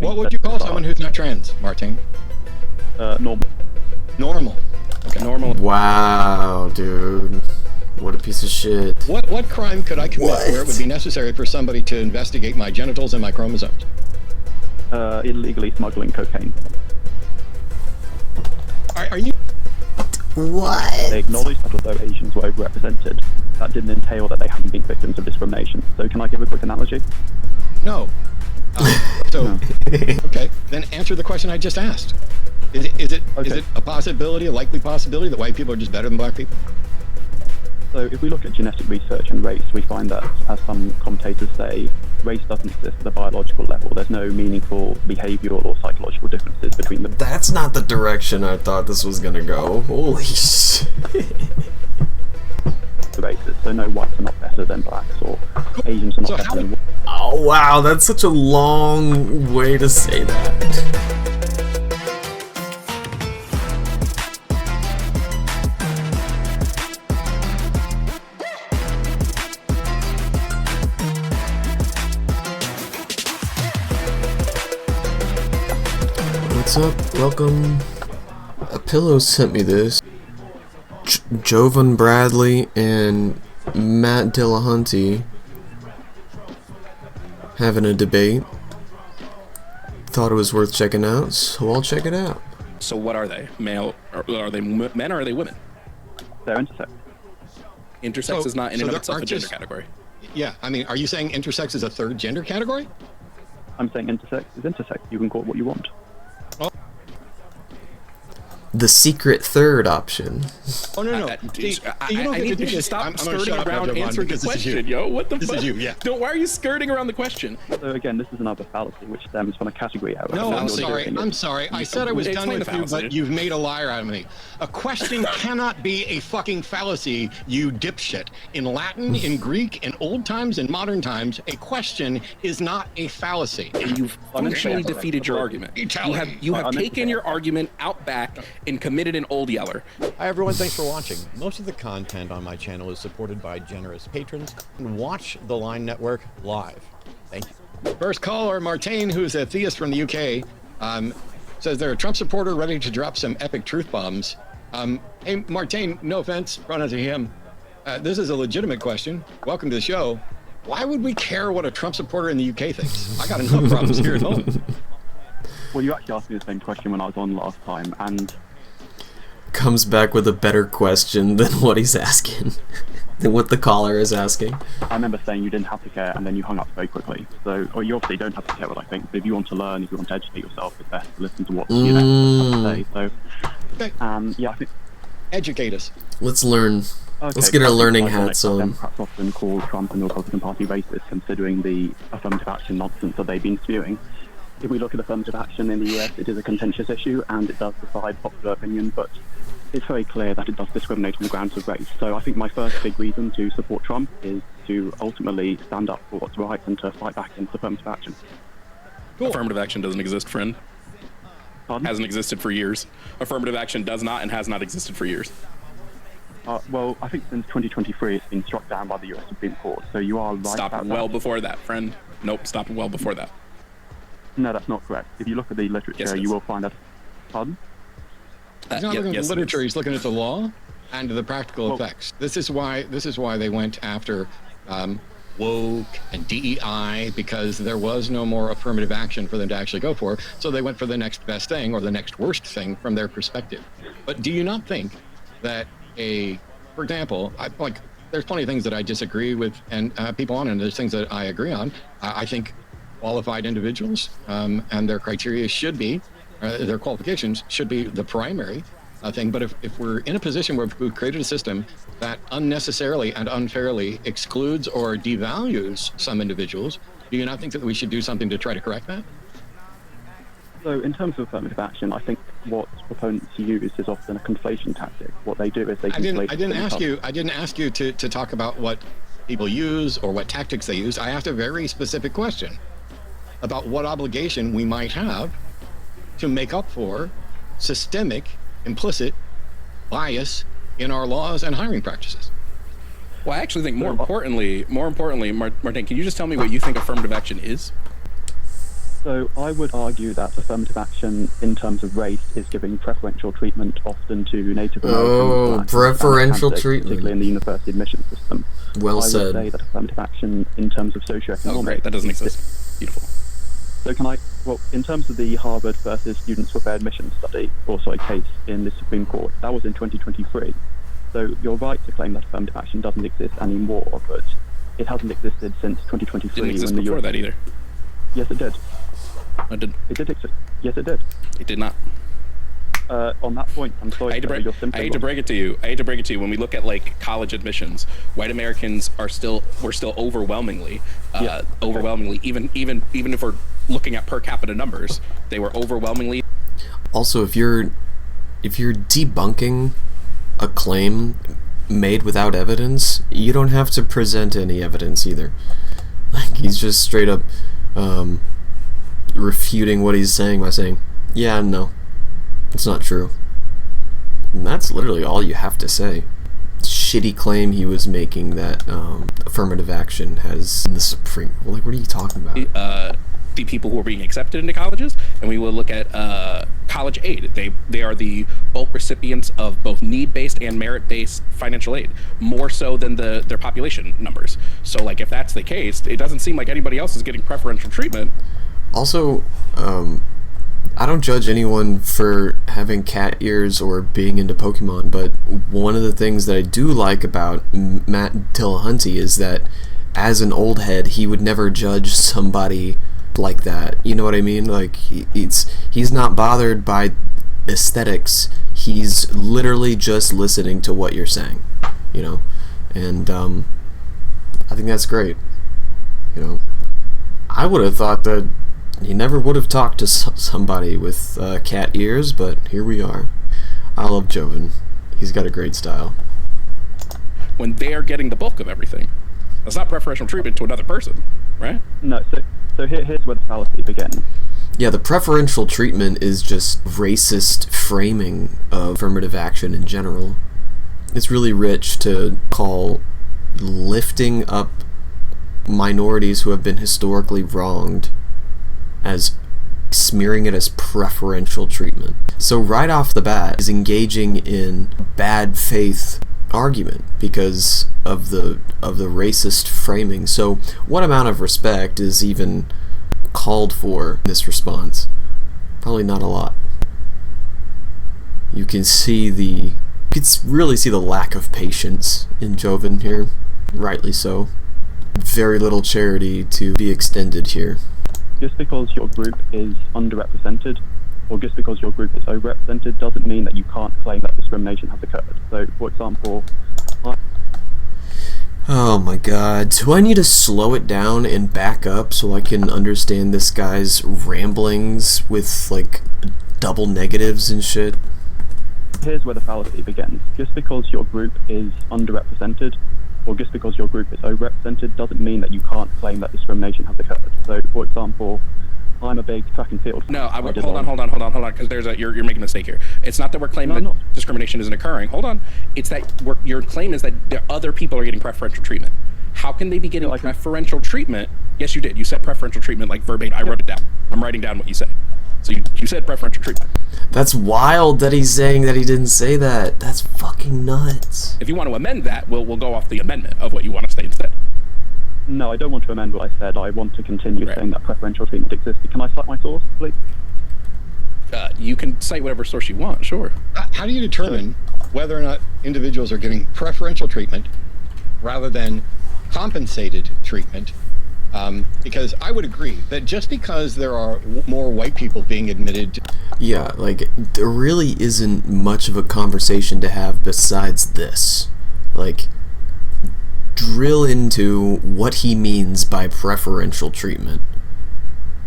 What would you call someone who's not trans, Martin? Normal. Normal. Okay. Normal. Wow, dude. What a piece of shit. What crime could I commit where it would be necessary for somebody to investigate my genitals and my chromosomes? Illegally smuggling cocaine. Are you... What? They acknowledged that although Asians were overrepresented, that didn't entail that they hadn't been victims of discrimination. So can I give a quick analogy? No. Okay, then answer the question I just asked. Is it a possibility, a likely possibility, that white people are just better than black people? So if we look at genetic research and race, we find that, as some commentators say, race doesn't exist at a biological level. There's no meaningful behavioral or psychological differences between them. That's not the direction I thought this was gonna go. Holy shit. Races. So no whites are not better than blacks, or Asians are not better than whites. Oh wow, that's such a long way to say that. What's up? Welcome. A Pillow sent me this. Jovan Bradley and Matt Dillahunty having a debate. Thought it was worth checking out, so I'll check it out. So what are they? Male? Are they men or are they women? They're intersex. Intersex is not in and of itself a gender category. Yeah, I mean, are you saying intersex is a third gender category? I'm saying intersex is intersex. You can call it what you want. The secret third option. Oh no! I need you to stop skirting around answering the question, yo. What the fuck? This is you, yeah. Why are you skirting around the question? So again, this is another fallacy which stems from a category error. No, I'm sorry. I said I was done with you, but you've made a liar out of me. A question cannot be a fucking fallacy, you dipshit. In Latin, in Greek, in old times, in modern times, a question is not a fallacy. And you've functionally defeated your argument. You have taken your argument out back and committed an old yeller. Hi everyone, thanks for watching. Most of the content on my channel is supported by generous patrons. And watch the Line Network live. Thank you. First caller, Martin, who's a theist from the UK, says they're a Trump supporter ready to drop some epic truth bombs. Hey, Martin, no offense, run into him. This is a legitimate question. Welcome to the show. Why would we care what a Trump supporter in the UK thinks? I got enough problems here at home. Well, you actually asked me the same question when I was on last time, and comes back with a better question than what he's asking, than what the caller is asking. I remember saying you didn't have to care, and then you hung up very quickly. So, or you obviously don't have to care what I think, but if you want to learn, if you want to educate yourself, it's best to listen to what you know have to say. So, yeah, I think... Educate us. Let's learn. Okay, let's get our learning hats on. Democrats often call Trump and the Republican Party racist, considering the affirmative action nonsense that they've been spewing. If we look at affirmative action in the US, it is a contentious issue, and it does decide popular opinion, but it's very clear that it does discriminate on the grounds of race. So I think my first big reason to support Trump is to ultimately stand up for what's right and to fight back against affirmative action. Cool. Affirmative action doesn't exist, friend. Pardon? Hasn't existed for years. Affirmative action does not and has not existed for years. Well, I think since 2023 it's been struck down by the US Supreme Court, so you are right Stop about well that. Before that, friend. Nope, stop well before that. No, that's not correct. If you look at the literature, you will find that... Pardon? He's not looking at the literature, he's looking at the law and the practical effects. This is why they went after woke and DEI, because there was no more affirmative action for them to actually go for. So they went for the next best thing or the next worst thing from their perspective. But do you not think that for example, there's plenty of things that I disagree with and people on, and there's things that I agree on. I think qualified individuals and their criteria should be, their qualifications should be the primary thing. But if we're in a position where we've created a system that unnecessarily and unfairly excludes or devalues some individuals, do you not think that we should do something to try to correct that? So in terms of affirmative action, I think what proponents use is often a conflation tactic. What they do is they conflate... I didn't ask you to talk about what people use or what tactics they use. I asked a very specific question about what obligation we might have to make up for systemic, implicit bias in our laws and hiring practices. Well, I actually think more importantly, Martin, can you just tell me what you think affirmative action is? So I would argue that affirmative action in terms of race is giving preferential treatment often to Native Americans, preferential treatment, particularly in the university admission system. Well said. I would say that affirmative action in terms of socioeconomic... Oh, great. That doesn't exist. Beautiful. So in terms of the Harvard versus Students for Fair Admission study, also a case in the Supreme Court, that was in 2023. So you're right to claim that affirmative action doesn't exist anymore, but it hasn't existed since 2023. Didn't exist before that either. Yes, it did. It did. It did exist. Yes, it did. It did not. On that point, I'm sorry. I hate to break it to you. When we look at like college admissions, white Americans are still overwhelmingly, even if we're looking at per capita numbers, they were overwhelmingly. Also, if you're debunking a claim made without evidence, you don't have to present any evidence either. Like, he's just straight up refuting what he's saying by saying, yeah, no, it's not true. And that's literally all you have to say. Shitty claim he was making that affirmative action has in the Supreme... Like, what are you talking about? The people who are being accepted into colleges, and we will look at college aid. They are the bulk recipients of both need-based and merit-based financial aid, more so than their population numbers. So, like, if that's the case, it doesn't seem like anybody else is getting preferential treatment. Also, I don't judge anyone for having cat ears or being into Pokemon, but one of the things that I do like about Matt Dillahunty is that as an old head, he would never judge somebody like that. You know what I mean? Like, he's not bothered by aesthetics. He's literally just listening to what you're saying, you know? And I think that's great. You know, I would have thought that he never would have talked to somebody with cat ears, but here we are. I love Jovan. He's got a great style. When they're getting the bulk of everything, that's not preferential treatment to another person, right? No, so here's where the fallacy begins. Yeah, the preferential treatment is just racist framing of affirmative action in general. It's really rich to call lifting up minorities who have been historically wronged as smearing it as preferential treatment. So right off the bat is engaging in bad faith argument because of the racist framing. So what amount of respect is even called for in this response? Probably not a lot. You can really see the lack of patience in Jovan here, rightly so. Very little charity to be extended here. Just because your group is underrepresented, or just because your group is overrepresented, doesn't mean that you can't claim that discrimination has occurred. So, for example, oh my god, do I need to slow it down and back up so I can understand this guy's ramblings with, like, double negatives and shit? Here's where the fallacy begins. Just because your group is underrepresented, or just because your group is overrepresented, doesn't mean that you can't claim that discrimination has occurred. So, for example, I'm a big track and field. No, hold on, because you're making a mistake here. It's not that we're claiming that discrimination isn't occurring. Hold on. It's that your claim is that other people are getting preferential treatment. How can they be getting preferential treatment? Yes, you did. You said preferential treatment like verbatim. I wrote it down. I'm writing down what you said. So you said preferential treatment. That's wild that he's saying that he didn't say that. That's fucking nuts. If you want to amend that, we'll go off the amendment of what you want to say instead. No, I don't want to amend what I said. I want to continue saying that preferential treatment existed. Can I cite my source, please? You can cite whatever source you want, sure. How do you determine whether or not individuals are getting preferential treatment rather than compensated treatment? Because I would agree that just because there are more white people being admitted... Yeah, like, there really isn't much of a conversation to have besides this. Like, drill into what he means by preferential treatment.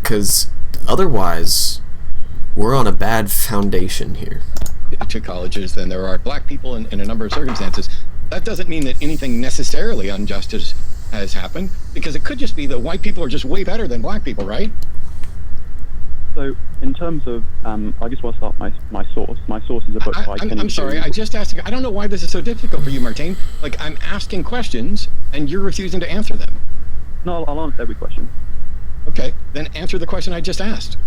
Because otherwise, we're on a bad foundation here. To colleges than there are black people in a number of circumstances. That doesn't mean that anything necessarily unjust has happened, because it could just be that white people are just way better than black people, right? So, in terms of, I just want to start my source. My source is a book by Kenny. I'm sorry, I just asked, I don't know why this is so difficult for you, Martine. Like, I'm asking questions, and you're refusing to answer them. No, I'll answer every question. Okay, then answer the question I just asked.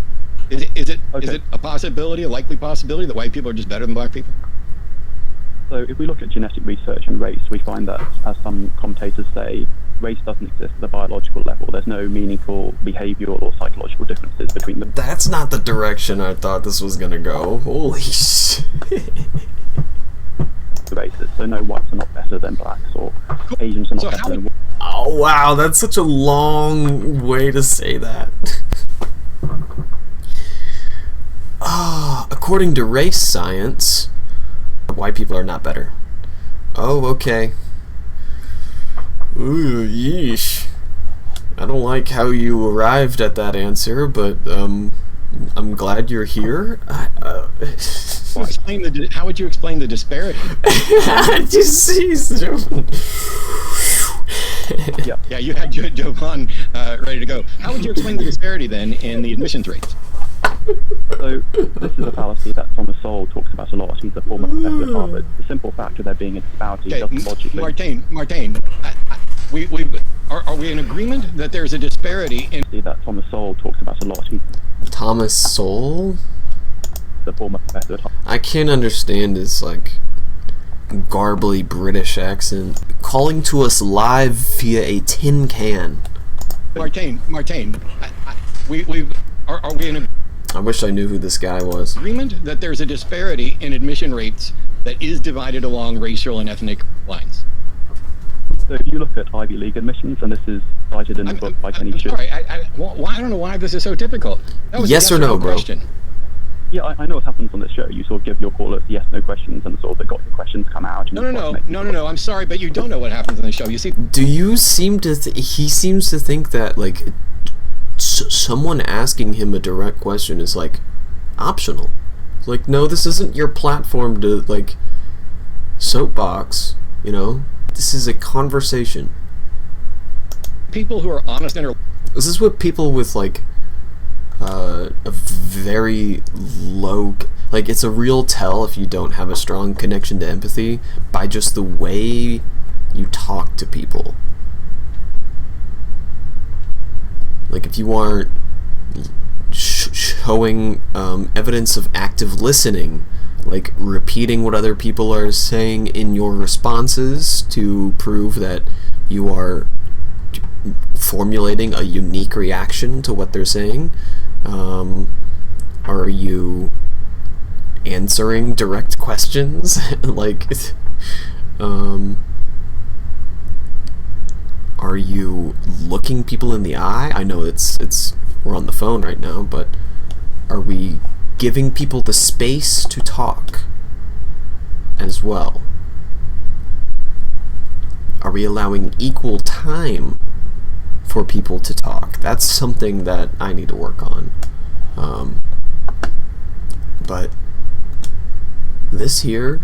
Is it a possibility, a likely possibility, that white people are just better than black people? So if we look at genetic research and race, we find that, as some commentators say, race doesn't exist at the biological level. There's no meaningful behavioral or psychological differences between them. That's not the direction I thought this was gonna go. Holy shit. The races. So no, whites are not better than blacks, or Asians are not better than... Oh wow, that's such a long way to say that. According to race science, white people are not better. Oh, okay. Ooh, yeesh. I don't like how you arrived at that answer, but I'm glad you're here. Well, how would you explain the disparity? Just see, Jovan. Yeah, you had Jovan ready to go. How would you explain the disparity then in the admissions rates? So this is a fallacy that Thomas Sowell talks about a lot. He's a former professor at Harvard. The simple fact of there being a disparity doesn't logically... Martin, are we in agreement that there's a disparity in... That Thomas Sowell talks about a lot. Thomas Sowell? The former professor at Harvard. I can't understand his, like, garbly British accent. Calling to us live via a tin can. Martin, are we in I wish I knew who this guy was. Agreement that there's a disparity in admission rates that is divided along racial and ethnic lines? So if you look at Ivy League admissions, and this is cited in the book by Kenny Chu. Sorry, I don't know why this is so difficult. That was yes or no, bro? Question. Yeah, I know what happens on this show. You sort of give your callers yes/no questions, and sort of they got the questions come out. No. I'm sorry, but you don't know what happens on the show. You see? Do you seem to? He seems to think that like someone asking him a direct question is like optional. It's like, no, this isn't your platform to like soapbox. You know, this is a conversation. People who are honest and this is what people with like a very low, like, it's a real tell if you don't have a strong connection to empathy by just the way you talk to people. Like, if you aren't showing evidence of active listening, like repeating what other people are saying in your responses to prove that you are formulating a unique reaction to what they're saying, are you answering direct questions? Like, are you looking people in the eye? I know it's we're on the phone right now, but are we giving people the space to talk as well? Are we allowing equal time for people to talk? That's something that I need to work on. But this here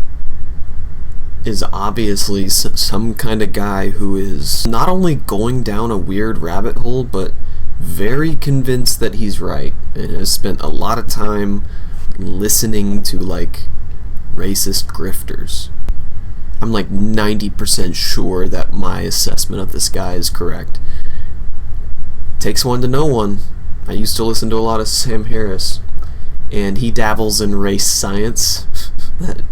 is obviously some kind of guy who is not only going down a weird rabbit hole, but very convinced that he's right, and has spent a lot of time listening to like racist grifters. I'm like 90% sure that my assessment of this guy is correct. Takes one to know one. I used to listen to a lot of Sam Harris, and he dabbles in race science. That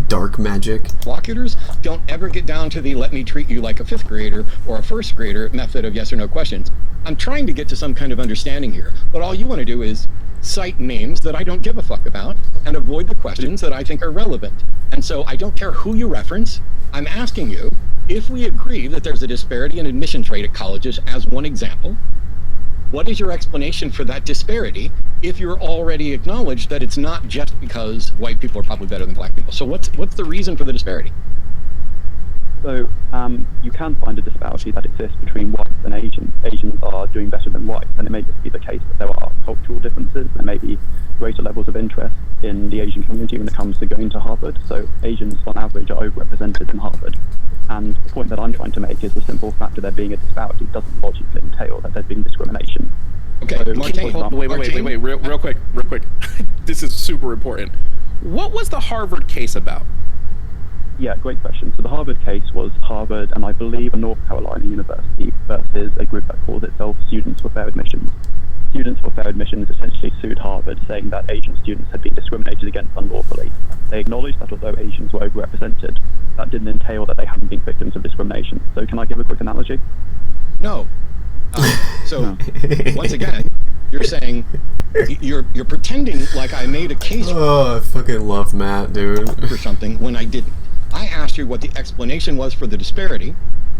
dark magic. Interlocutors don't ever get down to the let me treat you like a fifth grader or a first grader method of yes or no questions. I'm trying to get to some kind of understanding here, but all you want to do is cite names that I don't give a fuck about and avoid the questions that I think are relevant. And so I don't care who you reference. I'm asking you, if we agree that there's a disparity in admissions rate at colleges as one example, what is your explanation for that disparity if you're already acknowledged that it's not just because white people are probably better than black people? So what's the reason for the disparity? So you can find a disparity that exists between whites and Asians. Asians are doing better than whites, and it may just be the case that there are cultural differences. There may be greater levels of interest in the Asian community when it comes to going to Harvard. So Asians, on average, are overrepresented in Harvard. And the point that I'm trying to make is the simple fact that there being a disparity doesn't logically entail that there's been discrimination. Okay, so, wait, real quick. This is super important. What was the Harvard case about? Yeah, great question. So the Harvard case was Harvard and I believe a North Carolina University versus a group that calls itself Students for Fair Admissions. Students for Fair Admissions essentially sued Harvard, saying that Asian students had been discriminated against unlawfully. They acknowledged that although Asians were overrepresented, that didn't entail that they hadn't been victims of discrimination. So can I give a quick analogy? No. So once again, you're saying you're pretending like I made a case. Oh, I fucking love Matt, dude. For something when I didn't. I asked you what the explanation was for the disparity,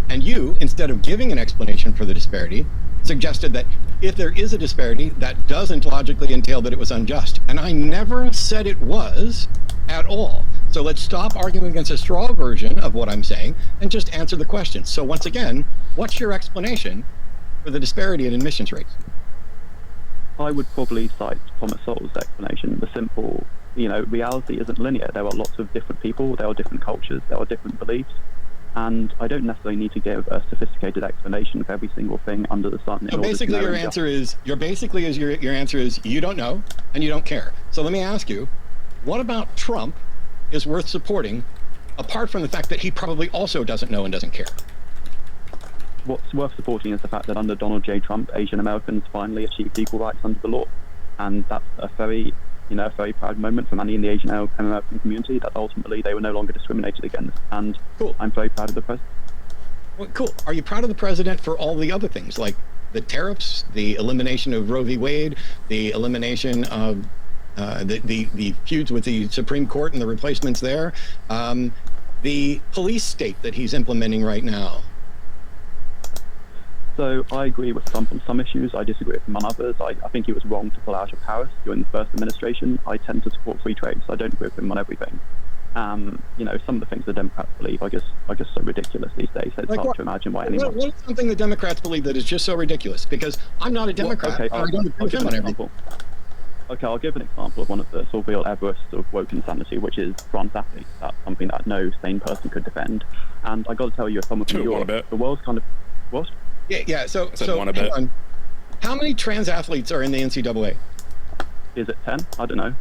and you, instead of giving an explanation for the disparity, suggested that if there is a disparity, that doesn't logically entail that it was unjust. And I never said it was at all. So let's stop arguing against a straw version of what I'm saying and just answer the question. So once again, what's your explanation for the disparity in admissions rates? I would probably cite Thomas Sowell's explanation. The simple, reality isn't linear. There are lots of different people, there are different cultures, there are different beliefs, and I don't necessarily need to give a sophisticated explanation for every single thing under the sun. So basically your answer is you don't know and you don't care. So let me ask you, what about Trump is worth supporting, apart from the fact that he probably also doesn't know and doesn't care? What's worth supporting is the fact that under Donald J. Trump, Asian Americans finally achieved equal rights under the law. And that's a very proud moment for many in the Asian American community, that ultimately they were no longer discriminated against. And cool. I'm very proud of the president. Well, cool. Are you proud of the president for all the other things, like the tariffs, the elimination of Roe v. Wade, the elimination of the feuds with the Supreme Court and the replacements there, the police state that he's implementing right now? So I agree with Trump on some issues. I disagree with him on others. I think he was wrong to pull out of Paris during the first administration. I tend to support free trade, so I don't agree with him on everything. Some of the things the Democrats believe are just so ridiculous these days. So it's hard to imagine why anyone. What is something the Democrats believe that is just so ridiculous? Because I'm not a Democrat. Okay, I don't agree with him on everything. Okay, I'll give an example of one of the sort of real Everest of woke insanity, which is trans athletes. That's something that no sane person could defend. And I got to tell you, as someone from New York, the world's kind of what? Yeah. So hang on. How many trans athletes are in the NCAA? Is it 10? I don't know.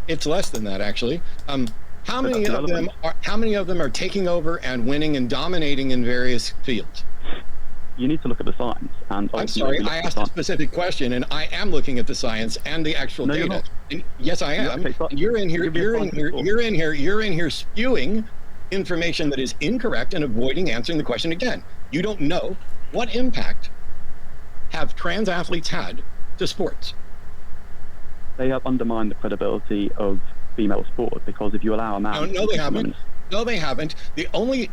It's less than that, actually. How many of them are taking over and winning and dominating in various fields? You need to look at the science. And I'm sorry, I asked a specific question, and I am looking at the science and the actual data. And yes, I am. Okay, so you're in here spewing information that is incorrect and avoiding answering the question again. You don't know what impact have trans athletes had to sports. They have undermined the credibility of female sport, because if you allow a man... No, they haven't. No, they haven't. They haven't,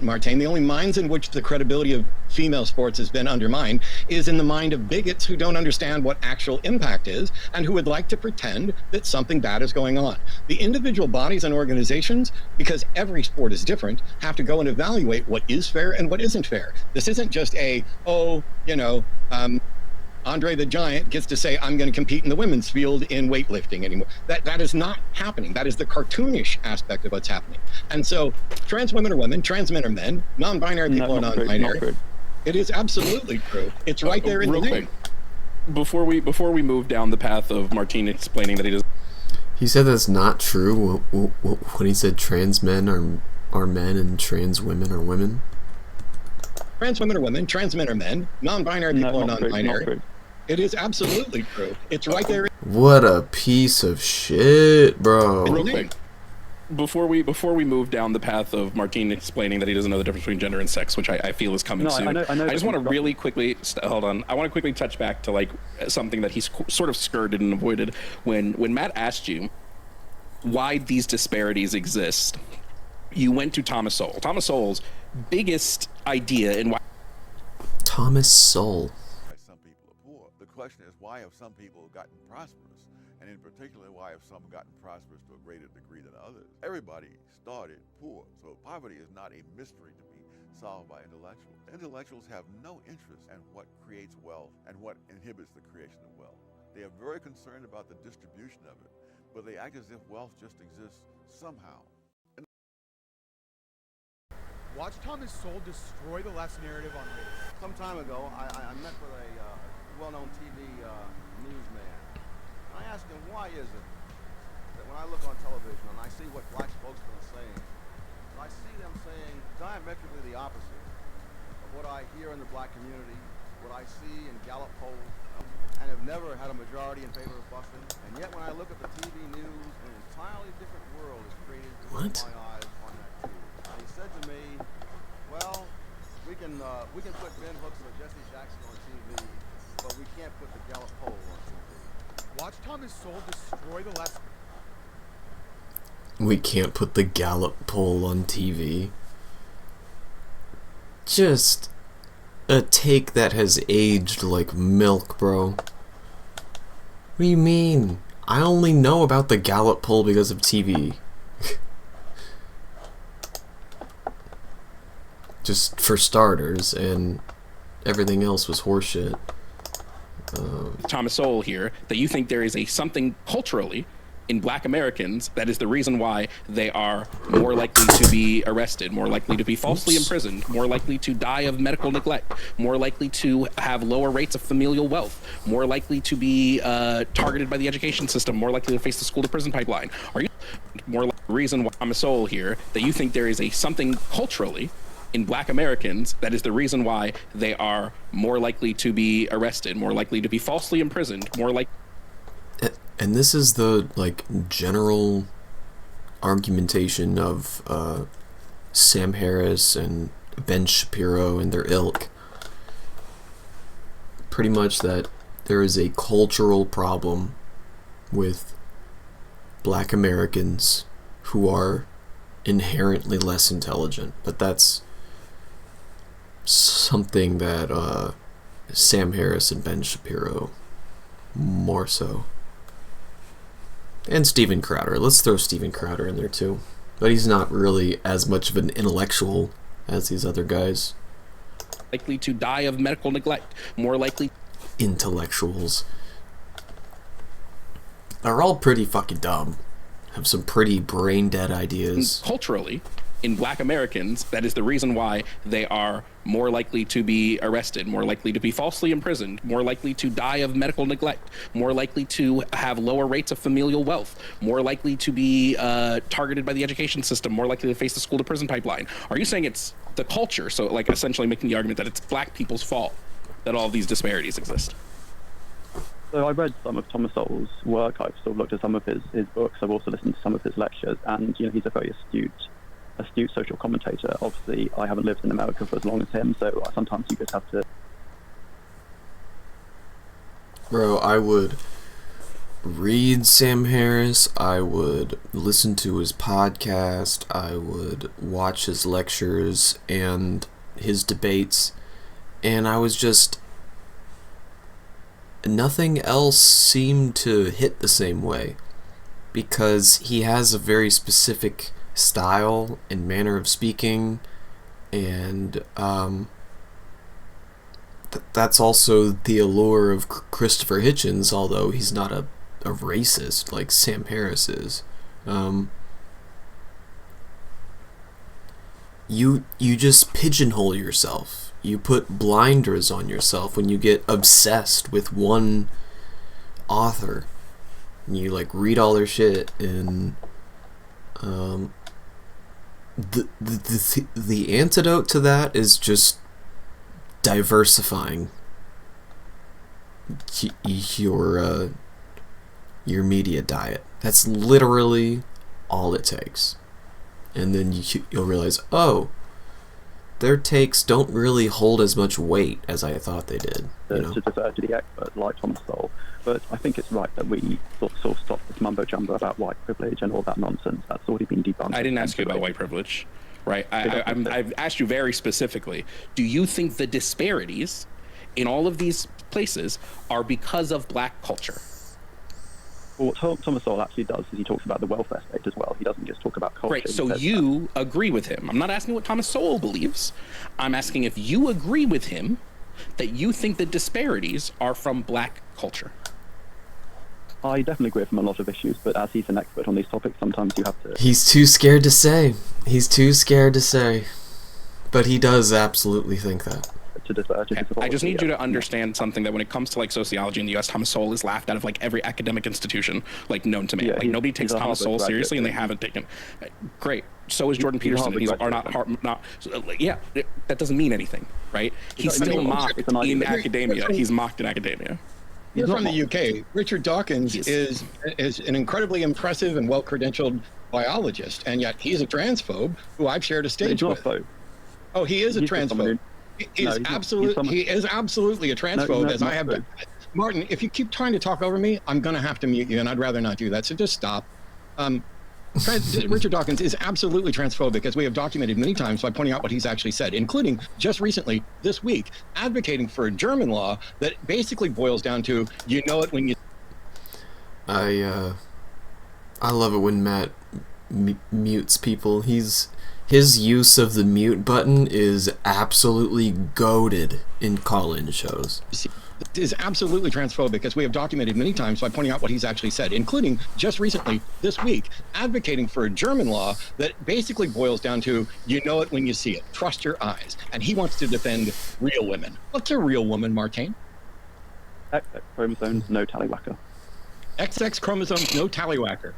Martin. The only minds in which the credibility of female sports has been undermined is in the mind of bigots who don't understand what actual impact is and who would like to pretend that something bad is going on. The individual bodies and organizations, because every sport is different, have to go and evaluate what is fair and what isn't fair. This isn't just Andre the Giant gets to say, I'm going to compete in the women's field in weightlifting anymore. That is not happening. That is the cartoonish aspect of what's happening. And so trans women are women, trans men are men, non-binary people are non-binary. It is absolutely true. It's right there in the name. Before we move down the path of Martin explaining that he does... He said that's not true when he said trans men are men and trans women are women. Trans women are women, trans men are men, non-binary people are non-binary. It is absolutely true. It's right there. What a piece of shit, bro. Real quick, before we move down the path of Martin explaining that he doesn't know the difference between gender and sex, which I feel is coming soon. I just want to really quickly hold on. I want to quickly touch back to something that he's sort of skirted and avoided when Matt asked you why these disparities exist. You went to Thomas Sowell. Thomas Sowell's biggest idea and why. Thomas Sowell. Some people are poor. The question is, why have some people gotten prosperous? And in particular, why have some gotten prosperous to a greater degree than others? Everybody started poor, so poverty is not a mystery to be solved by intellectuals. Intellectuals have no interest in what creates wealth and what inhibits the creation of wealth. They are very concerned about the distribution of it, but they act as if wealth just exists somehow. Watch Thomas Sowell destroy the left narrative on race. Some time ago, I met with a well-known TV newsman. I asked him, why is it that when I look on television and I see what black spokesmen are saying, I see them saying diametrically the opposite of what I hear in the black community, what I see in Gallup polls, and have never had a majority in favor of busing. And yet when I look at the TV news, an entirely different world is created before my eyes on that too. And he said to me, well, we can put Ben Hooks or Jesse Jackson on TV, but we can't put the Gallup poll on TV. Watch Thomas Sowell destroy the last... We can't put the Gallup poll on TV. Just a take that has aged like milk, bro. What do you mean? I only know about the Gallup poll because of TV. Just for starters, and everything else was horseshit. Thomas Sowell here, that you think there is something culturally in black Americans that is the reason why they are more likely to be arrested, more likely to be falsely imprisoned, more likely to die of medical neglect, more likely to have lower rates of familial wealth, more likely to be targeted by the education system, more likely to face the school to prison pipeline. Are you more like the reason why Thomas Sowell here, that you think there is something culturally in black Americans that is the reason why they are more likely to be arrested, more likely to be falsely imprisoned, more like... And this is the, like, general argumentation of Sam Harris and Ben Shapiro and their ilk. Pretty much that there is a cultural problem with black Americans who are inherently less intelligent. But that's something that Sam Harris and Ben Shapiro more so. And Steven Crowder. Let's throw Steven Crowder in there too. But he's not really as much of an intellectual as these other guys. Likely to die of medical neglect. More likely... Intellectuals. They're all pretty fucking dumb. Have some pretty brain-dead ideas. Culturally, in black Americans, that is the reason why they are more likely to be arrested, more likely to be falsely imprisoned, more likely to die of medical neglect, more likely to have lower rates of familial wealth, more likely to be targeted by the education system, more likely to face the school to prison pipeline. Are you saying it's the culture, so like essentially making the argument that it's black people's fault that all of these disparities exist? So I read some of Thomas Sowell's work. I've sort of looked at some of his books. I've also listened to some of his lectures, and he's a very astute social commentator. Obviously, I haven't lived in America for as long as him, so sometimes you just have to... Bro, I would read Sam Harris, I would listen to his podcast, I would watch his lectures and his debates, and I was just... Nothing else seemed to hit the same way, because he has a very specific style and manner of speaking, and that's also the allure of Christopher Hitchens, although he's not a racist like Sam Harris is. You just pigeonhole yourself. You put blinders on yourself when you get obsessed with one author. And you like read all their shit, and the antidote to that is just diversifying your media diet. That's literally all it takes. And then you'll realize, oh, their takes don't really hold as much weight as I thought they did. To defer to the expert like Thomas Sowell. But I think it's right that we sort of stop this mumbo-jumbo about white privilege and all that nonsense. That's already been debunked. I didn't ask you about white privilege, right? I've asked you very specifically, do you think the disparities in all of these places are because of black culture? Well, what Thomas Sowell actually does is he talks about the welfare state as well. He doesn't just talk about culture. Right, so you agree with him. I'm not asking what Thomas Sowell believes. I'm asking if you agree with him that you think the disparities are from black culture. I definitely agree with him on a lot of issues, but as he's an expert on these topics, sometimes you have to... He's too scared to say. He's too scared to say. But he does absolutely think that. to defer to I just need you to understand something, that when it comes to like sociology in the U.S., Thomas Sowell is laughed out of like every academic institution like known to man. Yeah, like nobody takes Thomas Sowell seriously, and they haven't taken. Great. So is Jordan Peterson. He's are not yeah. That doesn't mean anything, right? He's still mocked in academia. He's mocked in academia. You're from the UK. Richard Dawkins is an incredibly impressive and well-credentialed biologist, and yet he's a transphobe who I've shared a stage with. Oh, he is a transphobe. He is absolutely a transphobe, as I have been. Martin, if you keep trying to talk over me, I'm going to have to mute you, and I'd rather not do that. So just stop. Richard Dawkins is absolutely transphobic, as we have documented many times by pointing out what he's actually said, including just recently, this week, advocating for a German law that basically boils down to, you know it when you... I love it when Matt mutes people. His use of the mute button is absolutely goated in call-in shows. Is absolutely transphobic, as we have documented many times by pointing out what he's actually said, including just recently, this week, advocating for a German law that basically boils down to, you know it when you see it, trust your eyes. And he wants to defend real women. What's a real woman, Martin? XX chromosomes, no tallywhacker. XX chromosomes, no tallywhacker.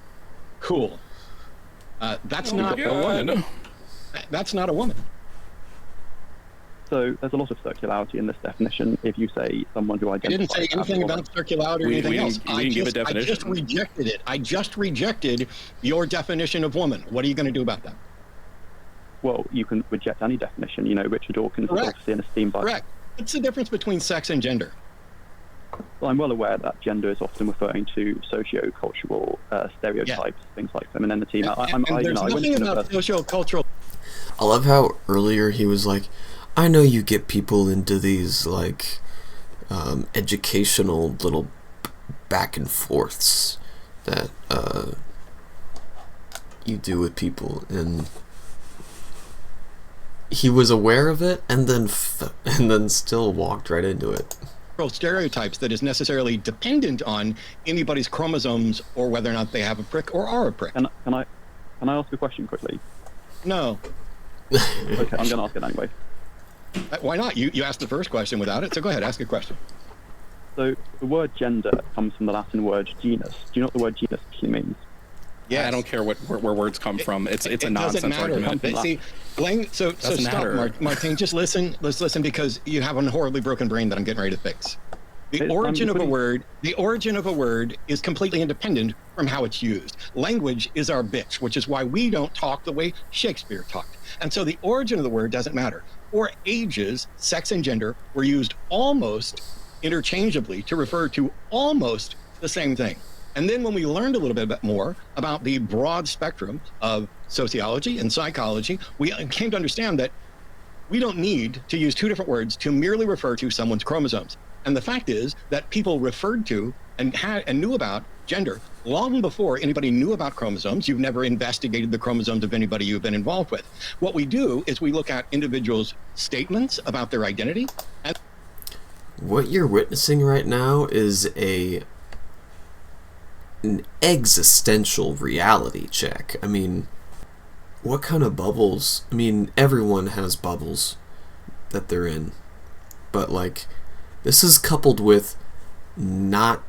Cool. That's not a woman. That's not a woman. So there's a lot of circularity in this definition. If you say someone who identifies... I didn't say anything about circularity or anything else. I just rejected it. I just rejected your definition of woman. What are you going to do about that? Well, you can reject any definition. You know, Richard Dawkins is obviously an esteemed... Correct. What's the difference between sex and gender? Well, I'm well aware that gender is often referring to socio-cultural stereotypes, things like femininity. There's nothing about socio-cultural... I love how earlier he was like, I know you get people into these, like, educational little back and forths that you do with people, and he was aware of it, and then still walked right into it. Stereotypes that is necessarily dependent on anybody's chromosomes or whether or not they have a prick or are a prick. Can I ask a question quickly? No. Okay, I'm going to ask it anyway. Why not? You asked the first question without it, so go ahead, ask a question. So the word gender comes from the Latin word genus. Do you know what the word genus actually means? Yeah, I don't care where words come from. It's a nonsense argument. See, so stop, Martin. Just listen. Let's listen, because you have a horribly broken brain that I'm getting ready to fix. The origin of a word is completely independent from how it's used. Language is our bitch, which is why we don't talk the way Shakespeare talked. And so the origin of the word doesn't matter. For ages, sex and gender were used almost interchangeably to refer to almost the same thing. And then when we learned a little bit more about the broad spectrum of sociology and psychology, we came to understand that we don't need to use two different words to merely refer to someone's chromosomes. And the fact is that people referred to and knew about gender long before anybody knew about chromosomes. You've never investigated the chromosomes of anybody you've been involved with. What we do is we look at individuals' statements about their identity. And what you're witnessing right now is an existential reality check. I mean, what kind of bubbles? I mean, everyone has bubbles that they're in. But, like, this is coupled with not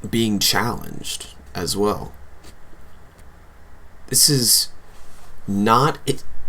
being challenged as well. This is not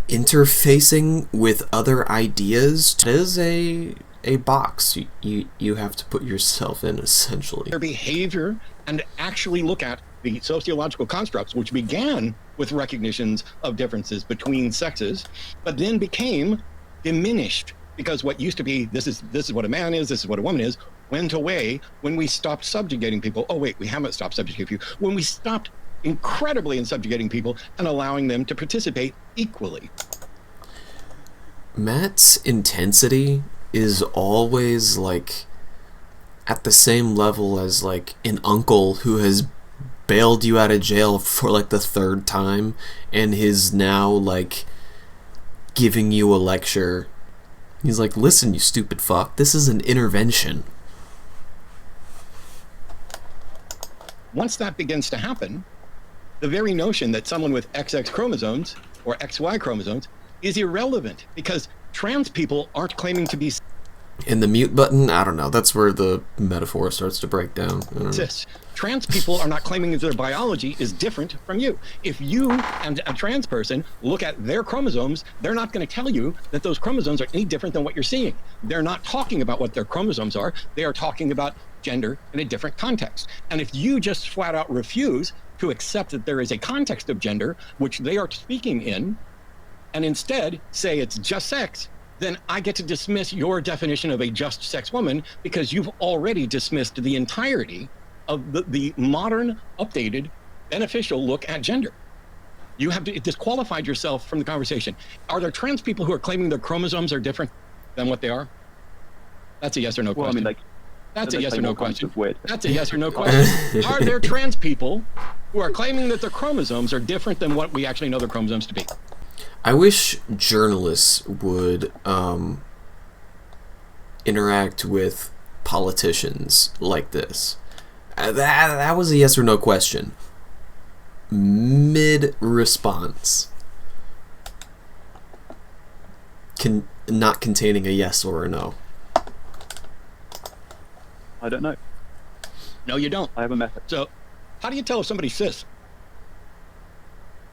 interfacing with other ideas. It is a box you have to put yourself in, essentially. Their behavior, and actually look at the sociological constructs, which began with recognitions of differences between sexes, but then became diminished, because what used to be, this is what a man is, this is what a woman is, went away when we stopped subjugating people. Oh wait, we haven't stopped subjugating people. When we stopped incredibly in subjugating people and allowing them to participate equally. Matt's intensity is always like at the same level as like an uncle who has bailed you out of jail for like the third time and is now like giving you a lecture. He's like, listen, you stupid fuck, this is an intervention. Once that begins to happen, the very notion that someone with XX chromosomes or XY chromosomes is irrelevant, because trans people aren't claiming to be in the mute button, I don't know. That's where the metaphor starts to break down. cis. Trans people are not claiming that their biology is different from you. If you and a trans person look at their chromosomes, they're not going to tell you that those chromosomes are any different than what you're seeing. They're not talking about what their chromosomes are. They are talking about gender in a different context. And if you just flat out refuse to accept that there is a context of gender, which they are speaking in, and instead say it's just sex, then I get to dismiss your definition of a just sex woman because you've already dismissed the entirety of the modern, updated, beneficial look at gender. You have disqualified yourself from the conversation. Are there trans people who are claiming their chromosomes are different than what they are? That's a yes or no question. I mean, that's a yes or no question. That's a yes or no question. Are there trans people who are claiming that their chromosomes are different than what we actually know their chromosomes to be? I wish journalists would interact with politicians like this. That was a yes or no question. Mid-response. Not containing a yes or a no. I don't know. No, you don't. I have a method. So, how do you tell if somebody's cis?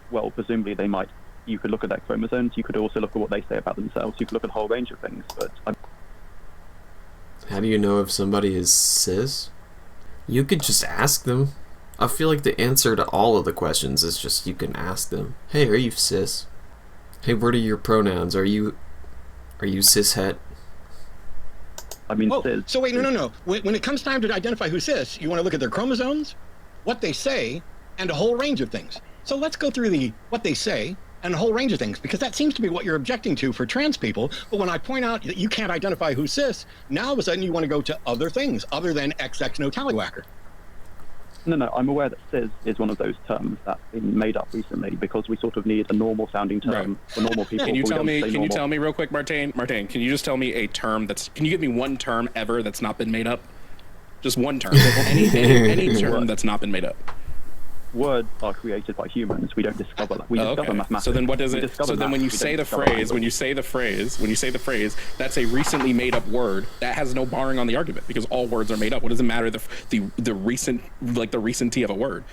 Well, presumably they might. You could look at their chromosomes. You could also look at what they say about themselves. You could look at a whole range of things. But how do you know if somebody is cis? You could just ask them. I feel like the answer to all of the questions is just you can ask them. Hey, are you cis? Hey, what are your pronouns? Are you cishet? I mean, cis. So wait, no. When it comes time to identify who's cis, you want to look at their chromosomes, what they say, and a whole range of things. So let's go through what they say and a whole range of things, because that seems to be what you're objecting to for trans people. But when I point out that you can't identify who's cis, now all of a sudden you want to go to other things other than XX no tallywhacker. No, I'm aware that cis is one of those terms that's been made up recently because we sort of need a normal sounding term for normal people. Can you tell me real quick, Martin, can you just tell me a term can you give me one term ever that's not been made up? Just one term. any term that's not been made up. Words are created by humans. We don't discover that. We discover mathematics. So then what does it? So then when you say the phrase, that's a recently made up word that has no barring on the argument because all words are made up. What does it matter the recency of a word?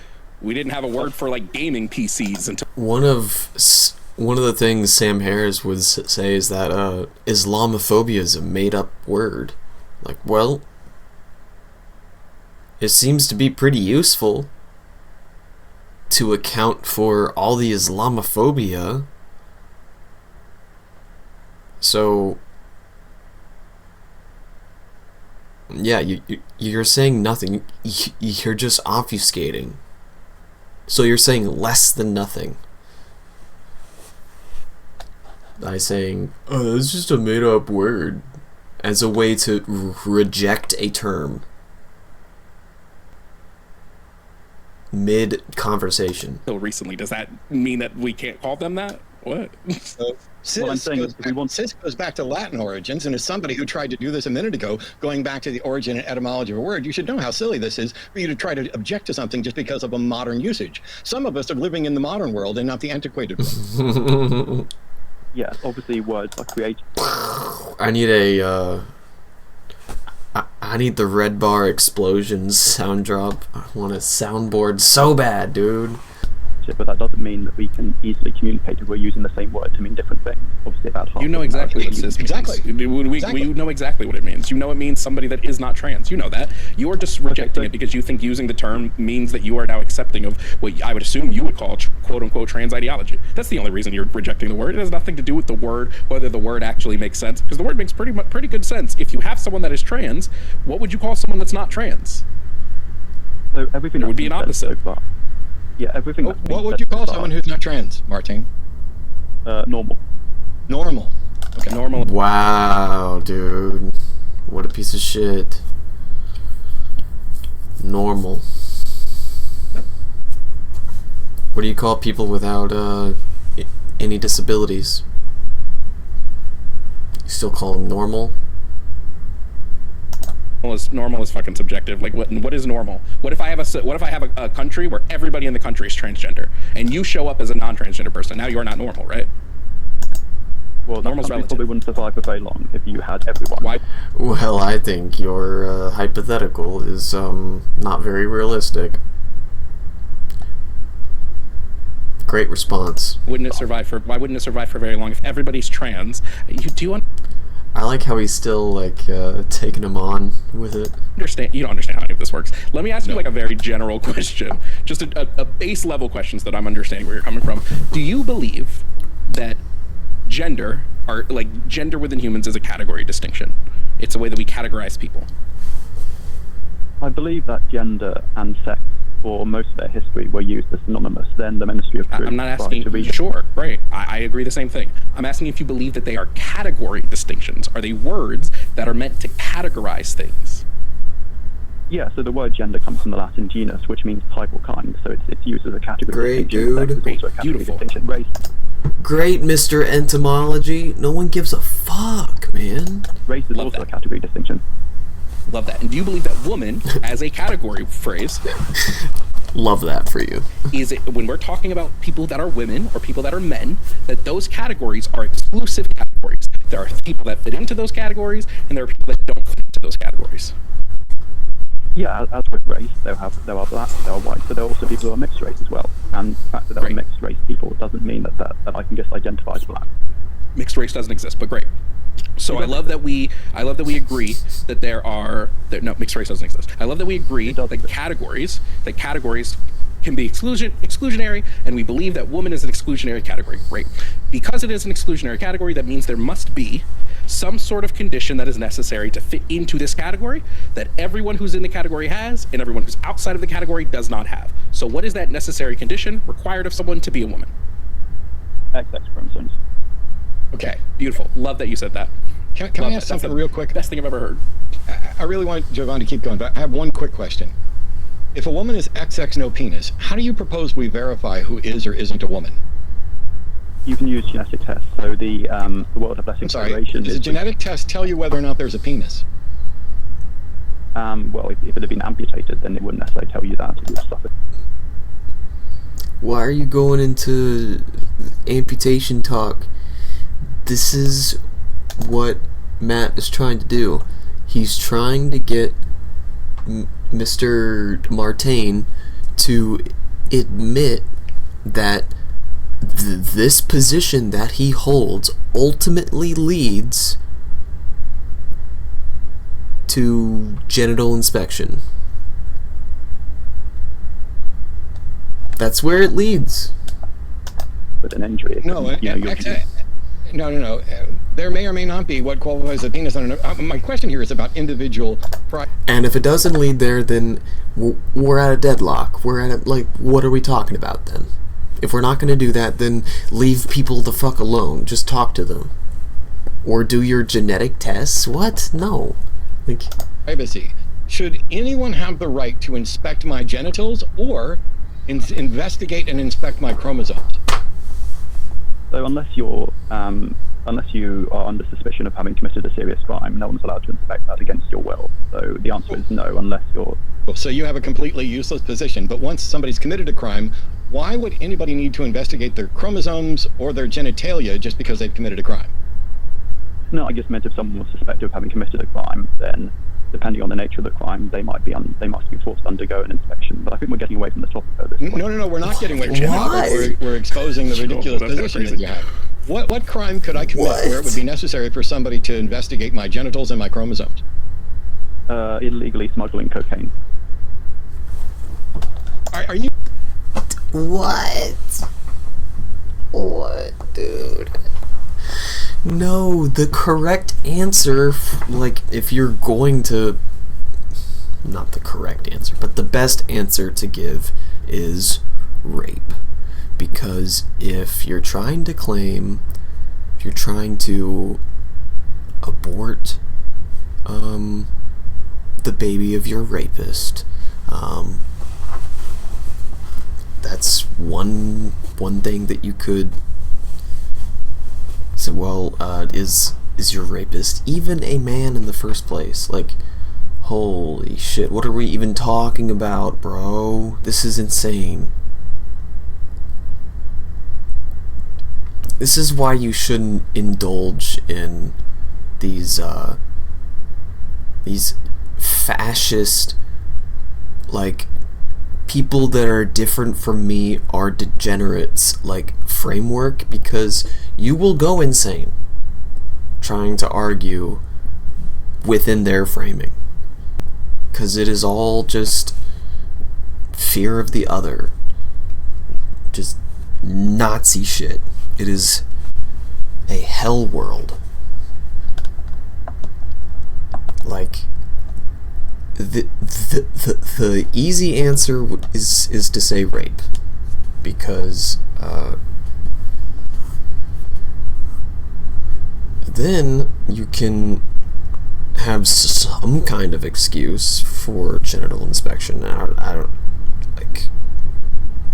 We didn't have a word for like gaming PCs until one of the things Sam Harris would say is that Islamophobia is a made up word. Like, well, it seems to be pretty useful to account for all the Islamophobia. So yeah, you're saying nothing. You're just obfuscating. So you're saying less than nothing by saying, oh, it's just a made up word, as a way to reject a term mid-conversation. So recently, does that mean that we can't call them that? What? Cis goes back to Latin origins, and as somebody who tried to do this a minute ago, going back to the origin and etymology of a word, you should know how silly this is for you to try to object to something just because of a modern usage. Some of us are living in the modern world and not the antiquated world. Yeah, obviously words are created. I need the red bar explosions sound drop. I want a soundboard so bad, dude. But that doesn't mean that we can easily communicate if we're using the same word to mean different things. Obviously, about half. You know exactly what cis means. Exactly. We know exactly what it means. You know it means somebody that is not trans. You know that. You are just rejecting it because you think using the term means that you are now accepting of what I would assume you would call quote-unquote trans ideology. That's the only reason you're rejecting the word. It has nothing to do with the word, whether the word actually makes sense, because the word makes pretty good sense. If you have someone that is trans, what would you call someone that's not trans? So everything it would be an opposite. So yeah, everything. What would you call someone who's not trans, Martin? Normal. Normal. Okay. Normal. Wow, dude. What a piece of shit. Normal. What do you call people without any disabilities? You still call them normal? Normal is fucking subjective. Like, what is normal? What if I have a country where everybody in the country is transgender, and you show up as a non-transgender person? Now you are not normal, right? Well, that Normal's country relative. probably wouldn't survive for very long if you had everyone. Why? Well, I think your hypothetical is not very realistic. Great response. Wouldn't it survive for? Why wouldn't it survive for very long if everybody's trans? You do I like how he's still like taking him on with it. understand? You don't understand how any of this works. Let me ask you like a very general question, just a base level question, so that I'm understanding where you're coming from. Do you believe that gender within humans is a category distinction? It's a way that we categorize people. I believe that gender and sex, for most of their history, were used as synonymous. Then the Ministry of Truth I'm not tried to asking. Sure, right. I agree the same thing. I'm asking if you believe that they are category distinctions. Are they words that are meant to categorize things? Yeah, so the word gender comes from the Latin genus, which means type or kind. So it's used as a category Great, distinction. dude. Sex is also a category Beautiful. distinction. Race. Great, Mr. Entomology. No one gives a fuck, man. Race is Love also that. a category distinction. Love that. And do you believe that woman, as a category phrase, Love that for you. is it, when we're talking about people that are women or people that are men, that those categories are exclusive categories? There are people that fit into those categories, and there are people that don't fit into those categories. Yeah, as with race, there are black, there are white, but there are also people who are mixed race as well. And the fact that there are Right. mixed race people doesn't mean that I can just identify as black. Mixed race doesn't exist, but great. So I love that we agree that no, mixed race doesn't exist. I love that we agree that categories can be exclusionary, and we believe that woman is an exclusionary category. Great. Because it is an exclusionary category, that means there must be some sort of condition that is necessary to fit into this category that everyone who's in the category has and everyone who's outside of the category does not have. So what is that necessary condition required of someone to be a woman? XX chromosomes. Okay, beautiful. Love that you said that. Can I ask something real quick? Best thing I've ever heard. I really want Jovan to keep going, but I have one quick question. If a woman is XX no penis, how do you propose we verify who is or isn't a woman? You can use genetic tests. So the World Athletics I'm sorry, Federation does a genetic test tell you whether or not there's a penis? Well, if it had been amputated, then it wouldn't necessarily tell you that. It would suffer. Why are you going into amputation talk? This is what Matt is trying to do. He's trying to get Mr. Martain to admit that this position that he holds ultimately leads to genital inspection. That's where it leads. With an injury. No, no. There may or may not be what qualifies as a penis. My question here is about individual pride. And if it doesn't lead there, then we're at a deadlock. We're at what are we talking about then? If we're not going to do that, then leave people the fuck alone. Just talk to them. Or do your genetic tests. What? No. Privacy. Should anyone have the right to inspect my genitals or investigate and inspect my chromosomes? So unless you are under suspicion of having committed a serious crime, no one's allowed to inspect that against your will. So the answer is no, unless you're... So you have a completely useless position, but once somebody's committed a crime, why would anybody need to investigate their chromosomes or their genitalia just because they've committed a crime? No, I just meant if someone was suspected of having committed a crime, then depending on the nature of the crime, they must be forced to undergo an inspection. But I think we're getting away from the topic at this point. No, we're not getting away from the topic. We're exposing the ridiculous position that you have. What crime could I commit where it would be necessary for somebody to investigate my genitals and my chromosomes? Illegally smuggling cocaine. Are you... What? What, dude? No, the correct answer, if you're going to... Not the correct answer, but the best answer to give is rape. Because if you're trying to claim, if you're trying to abort the baby of your rapist, that's one thing that you could say, well, is your rapist even a man in the first place? Holy shit, what are we even talking about, bro? This is insane. this is why you shouldn't indulge in these fascist, like, people that are different from me are degenerates, like, framework, because you will go insane trying to argue within their framing, because it is all just fear of the other, just Nazi shit. It is a hell world. Like, the easy answer is to say rape, because then you can have some kind of excuse for genital inspection. I don't, like,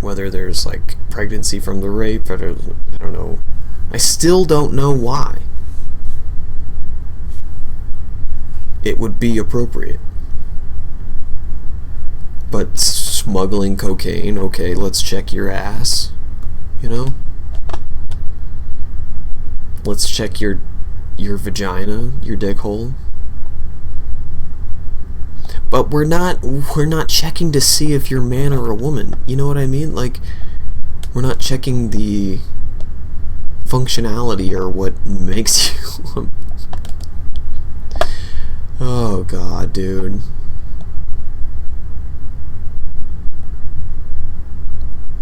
whether there's, like, pregnancy from the rape, or I don't know. I still don't know why it would be appropriate. But smuggling cocaine, okay, let's check your ass, you know? Let's check your vagina, your dick hole. But we're not checking to see if you're a man or a woman. You know what I mean? Like, we're not checking the functionality or what makes you Oh god, dude.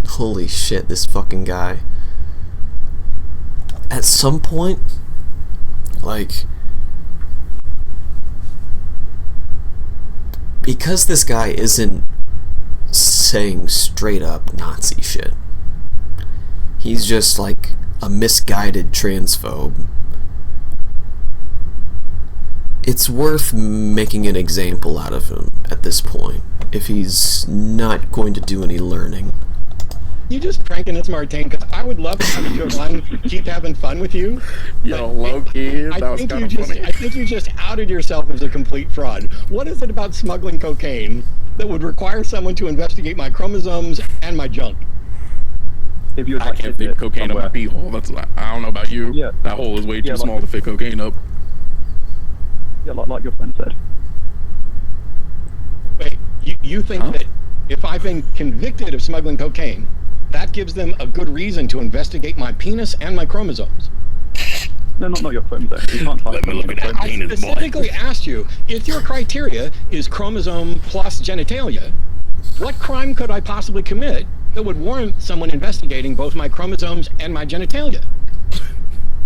Holy shit, this fucking guy. At some point, like, because this guy isn't saying straight up Nazi shit, he's just like a misguided transphobe, it's worth making an example out of him at this point, if he's not going to do any learning. You just pranking us, Martin, because I would love to have Jovan keep having fun with you. Yo, low-key, that was kind of funny. I think you just outed yourself as a complete fraud. What is it about smuggling cocaine that would require someone to investigate my chromosomes and my junk? If you I can't fit cocaine up my pee hole. That's, I don't know about you. Yeah. That hole is way too small to fit cocaine up. Yeah, like your friend said. Wait, you think that if I've been convicted of smuggling cocaine, that gives them a good reason to investigate my penis and my chromosomes? No, not your chromosomes. You can't Let me look at that I penis, specifically asked you, if your criteria is chromosome plus genitalia, what crime could I possibly commit that would warrant someone investigating both my chromosomes and my genitalia?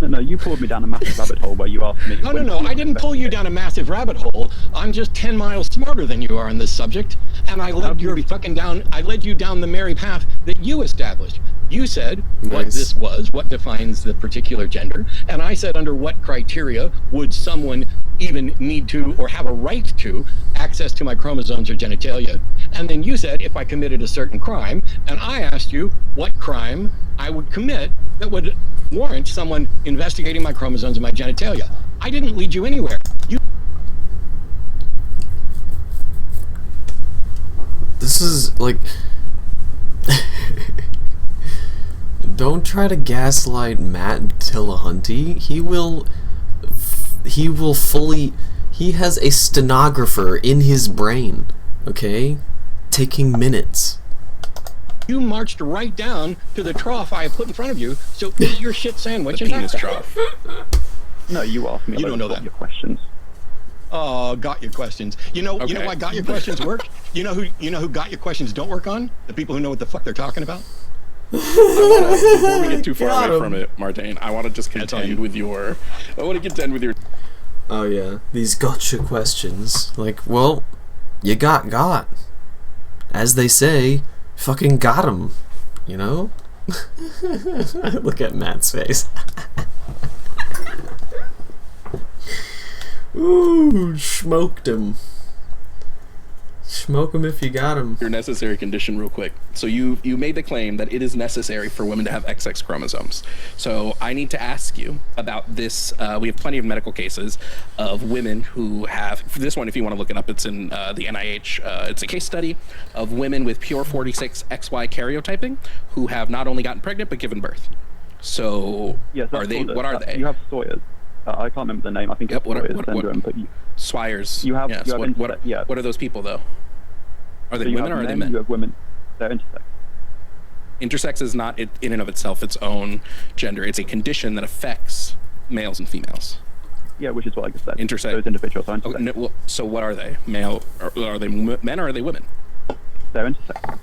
No, you pulled me down a massive rabbit hole where you asked me... No, I didn't pull you down a massive rabbit hole. I'm just 10 miles smarter than you are on this subject, and I led you down the merry path that you established. You said what this was, what defines the particular gender, and I said under what criteria would someone even need to or have a right to access to my chromosomes or genitalia. And then you said if I committed a certain crime, and I asked you what crime I would commit that would warrant someone investigating my chromosomes and my genitalia. I didn't lead you anywhere. This is like don't try to gaslight Matt Dillahunty. He has a stenographer in his brain, okay? Taking minutes. You marched right down to the trough I put in front of you, so eat your shit sandwich and penis trough. No, you asked me. You don't know that. Your questions. Oh, got your questions. You know why got your questions work? You know who got your questions don't work on? The people who know what the fuck they're talking about. Before we get too far away from it, Martin, I want to just contend with your. Oh yeah, these gotcha questions. Like, well, you got. As they say, fucking got him. You know? Look at Matt's face. Ooh, smoked him. Smoke him if you got him. Your necessary condition real quick. So you made the claim that it is necessary for women to have XX chromosomes. So I need to ask you about this. We have plenty of medical cases of women who have, for this one, if you want to look it up, it's in the NIH. It's a case study of women with pure 46XY karyotyping who have not only gotten pregnant but given birth. So Yes, are they? What are they? You have Sawyers. I can't remember the name. I think it's Sawyers syndrome. But Swires. You have, yes. you have yeah. What are those people though? Are they so women or are they men? You have women. They're intersex. Intersex is not in and of itself its own gender. It's a condition that affects males and females. Yeah, which is what I just said. Intersex. Those individuals are intersex. Okay, no, well, so what are they? Male? Are they men or are they women? They're intersex.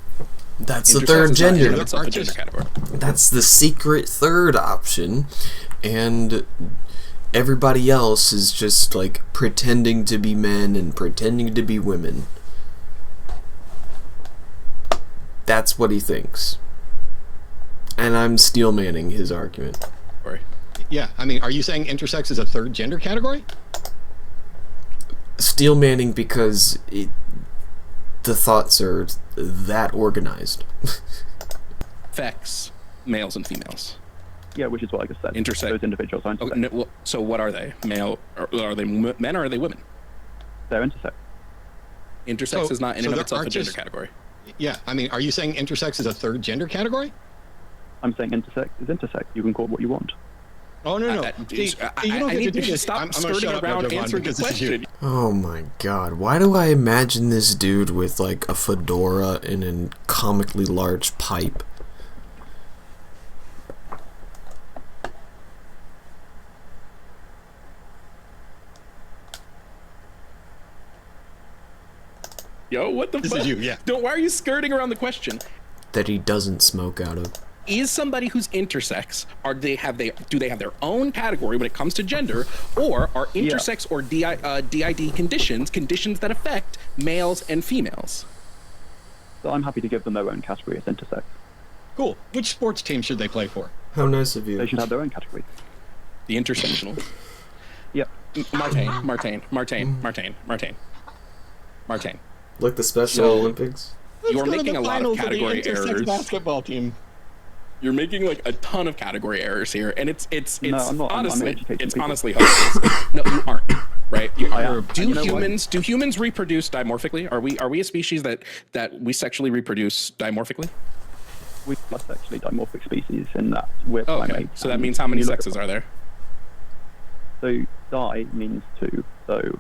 That's the third gender. Category. That's the secret third option, and everybody else is just like pretending to be men and pretending to be women. That's what he thinks. And I'm steel manning his argument. Sorry. Yeah, I mean, are you saying intersex is a third gender category? Steel manning because the thoughts are that organized. Affects males and females. Yeah, which is what I just said. Intersex. Those individuals are intersex. Okay, no, well, so what are they? Male? Are they men or are they women? They're intersex. Intersex is not in and of itself a gender category. Yeah, I mean, are you saying intersex is a third gender category? I'm saying intersex is intersex. You can call it what you want. Oh, no. I need you to stop skirting around answering the question. Oh my god, why do I imagine this dude with like a fedora and a comically large pipe? Yo, what the fuck? This is you, yeah. Why are you skirting around the question? That he doesn't smoke out of. Is somebody who's intersex, do they have their own category when it comes to gender, or are intersex or DID conditions that affect males and females? So I'm happy to give them their own category as intersex. Cool. Which sports team should they play for? How nice of you. They should have their own category. The intersectional. Yep. Martin. Like the Special Olympics? You're making a lot of category errors. Basketball team. You're making like a ton of category errors here, and it's no, I'm not. honestly, it's honestly hopeless. No, you aren't. Right? Do humans reproduce dimorphically? Are we a species that we sexually reproduce dimorphically? We are sexually dimorphic species in that we're primates. So that means how many sexes are there? So di means two. So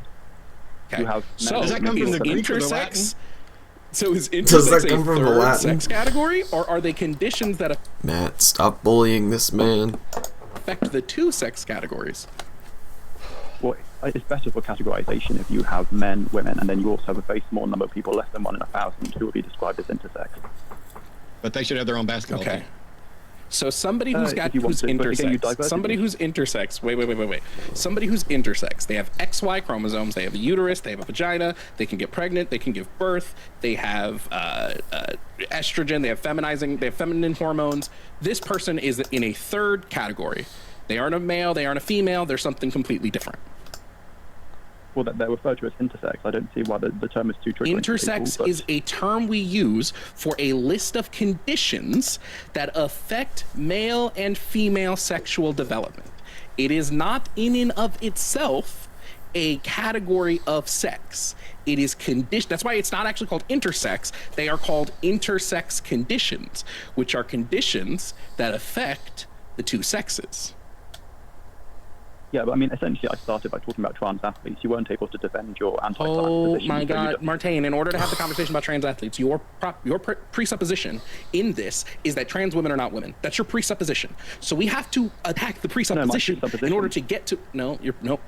you have. So does that come from the Greek or the Latin? So is intersex a third sex category, or are they conditions that Matt, stop bullying this man. affect the two sex categories? Well, it's better for categorization if you have men, women, and then you also have a very small number of people, less than 1 in 1,000, who will be described as intersex. But they should have their own basketball team. So somebody who's intersex, somebody who's intersex, wait. Somebody who's intersex, they have XY chromosomes, they have a uterus, they have a vagina, they can get pregnant, they can give birth, they have estrogen, they have feminine hormones. This person is in a third category. They aren't a male, they aren't a female, they're something completely different. Well, they're referred to as intersex. I don't see why the term is too tricky. Intersex is a term we use for a list of conditions that affect male and female sexual development. It is not in and of itself a category of sex. It is condition. That's why it's not actually called intersex. They are called intersex conditions, which are conditions that affect the two sexes. Yeah, but I mean, essentially, I started by talking about trans athletes. You weren't able to defend your anti-trans position. Oh my God, Martin! In order to have the conversation about trans athletes, your presupposition in this is that trans women are not women. That's your presupposition. So we have to attack the presupposition in order to get to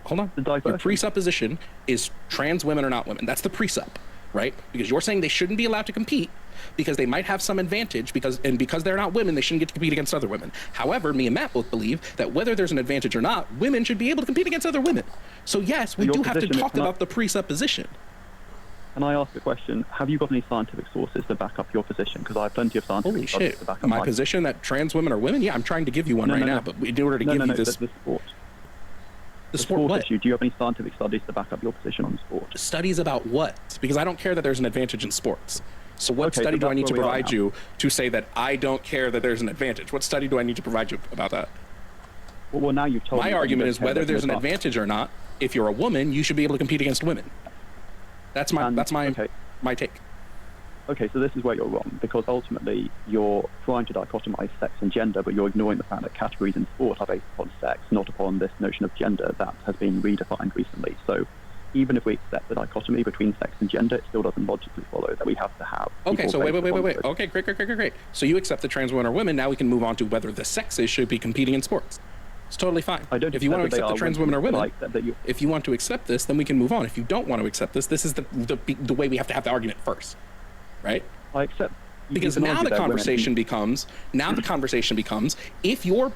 hold on. Your presupposition is trans women are not women. That's the presup, right? Because you're saying they shouldn't be allowed to compete because they might have some advantage because they're not women, they shouldn't get to compete against other women. However, me and Matt both believe that whether there's an advantage or not, women should be able to compete against other women. So yes, we do have to talk about the presupposition. Can I ask a question? Have you got any scientific sources to back up your position? Because I have plenty of scientific sources to back up my position that trans women are women? Yeah, I'm trying to give you one now, but in order to give you this... The sport. The sport issue. Do you have any scientific studies to back up your position on sport? Studies about what? Because I don't care that there's an advantage in sports. So what study do I need to provide you to say that I don't care that there's an advantage? What study do I need to provide you about that? Well, now you've told me. My argument is whether there's an advantage or not, if you're a woman, you should be able to compete against women. That's my take. Okay, so this is where you're wrong, because ultimately you're trying to dichotomize sex and gender, but you're ignoring the fact that categories in sport are based upon sex, not upon this notion of gender that has been redefined recently. So even if we accept the dichotomy between sex and gender, it still doesn't logically follow that we have to have. Okay, so wait. Okay, great. So you accept that trans women are women. Now we can move on to whether the sexes should be competing in sports. It's totally fine. If you want to accept that trans women are women, if you want to accept this, then we can move on. If you don't want to accept this, this is the way we have to have the argument first, right? I accept. Because now the conversation becomes if you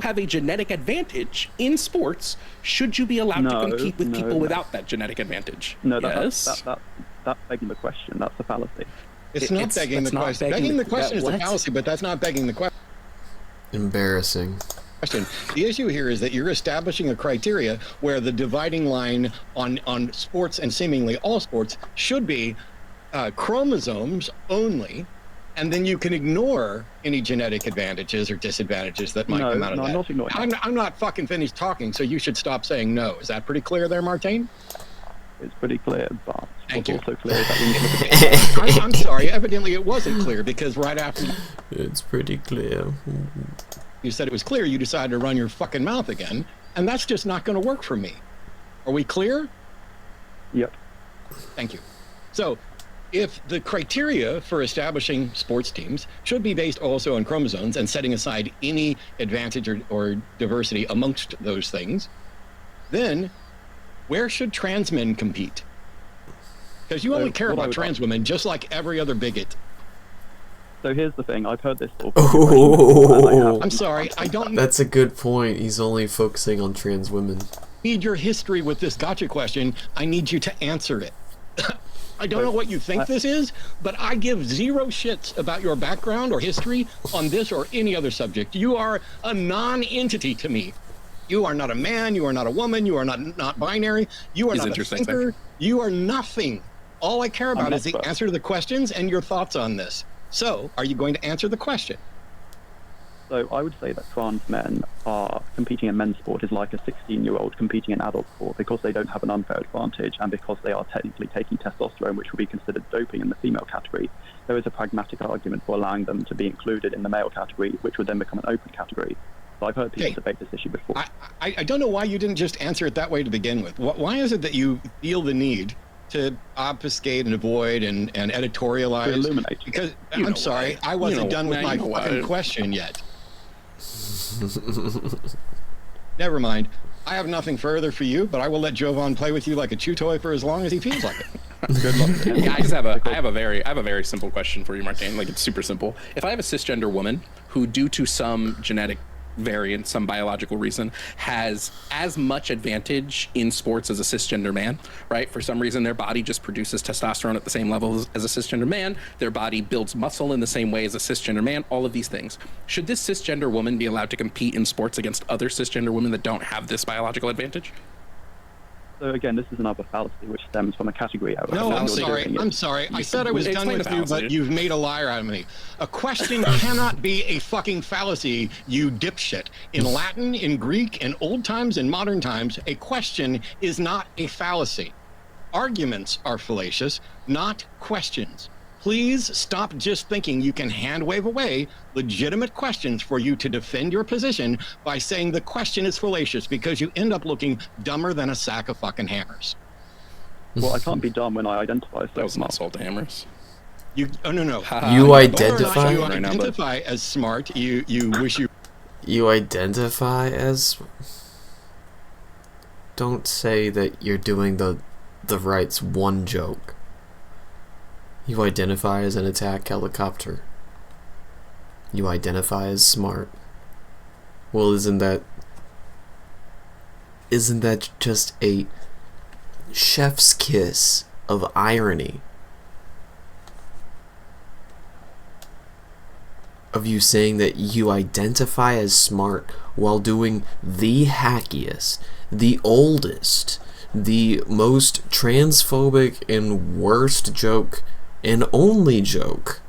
have a genetic advantage in sports, should you be allowed to compete with people without that genetic advantage? No, that's begging the question. That's a fallacy. It's not begging the question. Begging the question is a fallacy, but that's not begging the question. Embarrassing. The issue here is that you're establishing a criteria where the dividing line on sports and seemingly all sports should be chromosomes only, and then you can ignore any genetic advantages or disadvantages that might come out of that. I'm not ignoring I'm not fucking finished talking, so you should stop saying no. Is that pretty clear there, Martine? It's pretty clear, but Thank it's you. also clear that we need to I'm sorry. Evidently, it wasn't clear because right after It's pretty clear. you said it was clear, you decided to run your fucking mouth again, and that's just not going to work for me. Are we clear? Yep. Thank you. So, if the criteria for establishing sports teams should be based also on chromosomes and setting aside any advantage or diversity amongst those things, then where should trans men compete? Because you only care about trans women just like every other bigot. So here's the thing, I've heard this sort of I'm sorry, I don't That's a good point. He's only focusing on trans women. need your history with this gotcha question. I need you to answer it. I don't know what you think this is, but I give zero shits about your background or history on this or any other subject. You are a non-entity to me. You are not a man, you are not a woman, you are not binary, you are not a thinker, you are nothing. All I care about is the answer to the questions and your thoughts on this. So, are you going to answer the question? So I would say that trans men are competing in men's sport is like a 16-year-old competing in adult sport because they don't have an unfair advantage and because they are technically taking testosterone, which would be considered doping in the female category. There is a pragmatic argument for allowing them to be included in the male category, which would then become an open category. So I've heard people debate this issue before. I don't know why you didn't just answer it that way to begin with. Why is it that you feel the need to obfuscate and avoid and editorialize? To illuminate. Because, I'm sorry, I wasn't done with my fucking question yet. Never mind. I have nothing further for you, but I will let Jovan play with you like a chew toy for as long as he feels like it. Good luck. Yeah, I have a very simple question for you, Martine. Like, it's super simple. If I have a cisgender woman who, due to some genetic variant, some biological reason, has as much advantage in sports as a cisgender man, right? For some reason, their body just produces testosterone at the same level as a cisgender man. Their body builds muscle in the same way as a cisgender man, all of these things. Should this cisgender woman be allowed to compete in sports against other cisgender women that don't have this biological advantage? So again, this is another fallacy which stems from a category error. No, I'm sorry. I said I was done with you, but you've made a liar out of me. A question cannot be a fucking fallacy, you dipshit. In Latin, in Greek, in old times, in modern times, a question is not a fallacy. Arguments are fallacious, not questions. Please stop just thinking you can hand wave away legitimate questions for you to defend your position by saying the question is fallacious, because you end up looking dumber than a sack of fucking hammers. Well, I can't be dumb when I identify as that was an assault to hammers. No. You identify? You identify as smart. You wish you... You identify as... Don't say that you're doing the right's one joke. You identify as an attack helicopter. You identify as smart. Well, isn't that just a chef's kiss of irony? Of you saying that you identify as smart while doing the hackiest, the oldest, the most transphobic and worst joke and only joke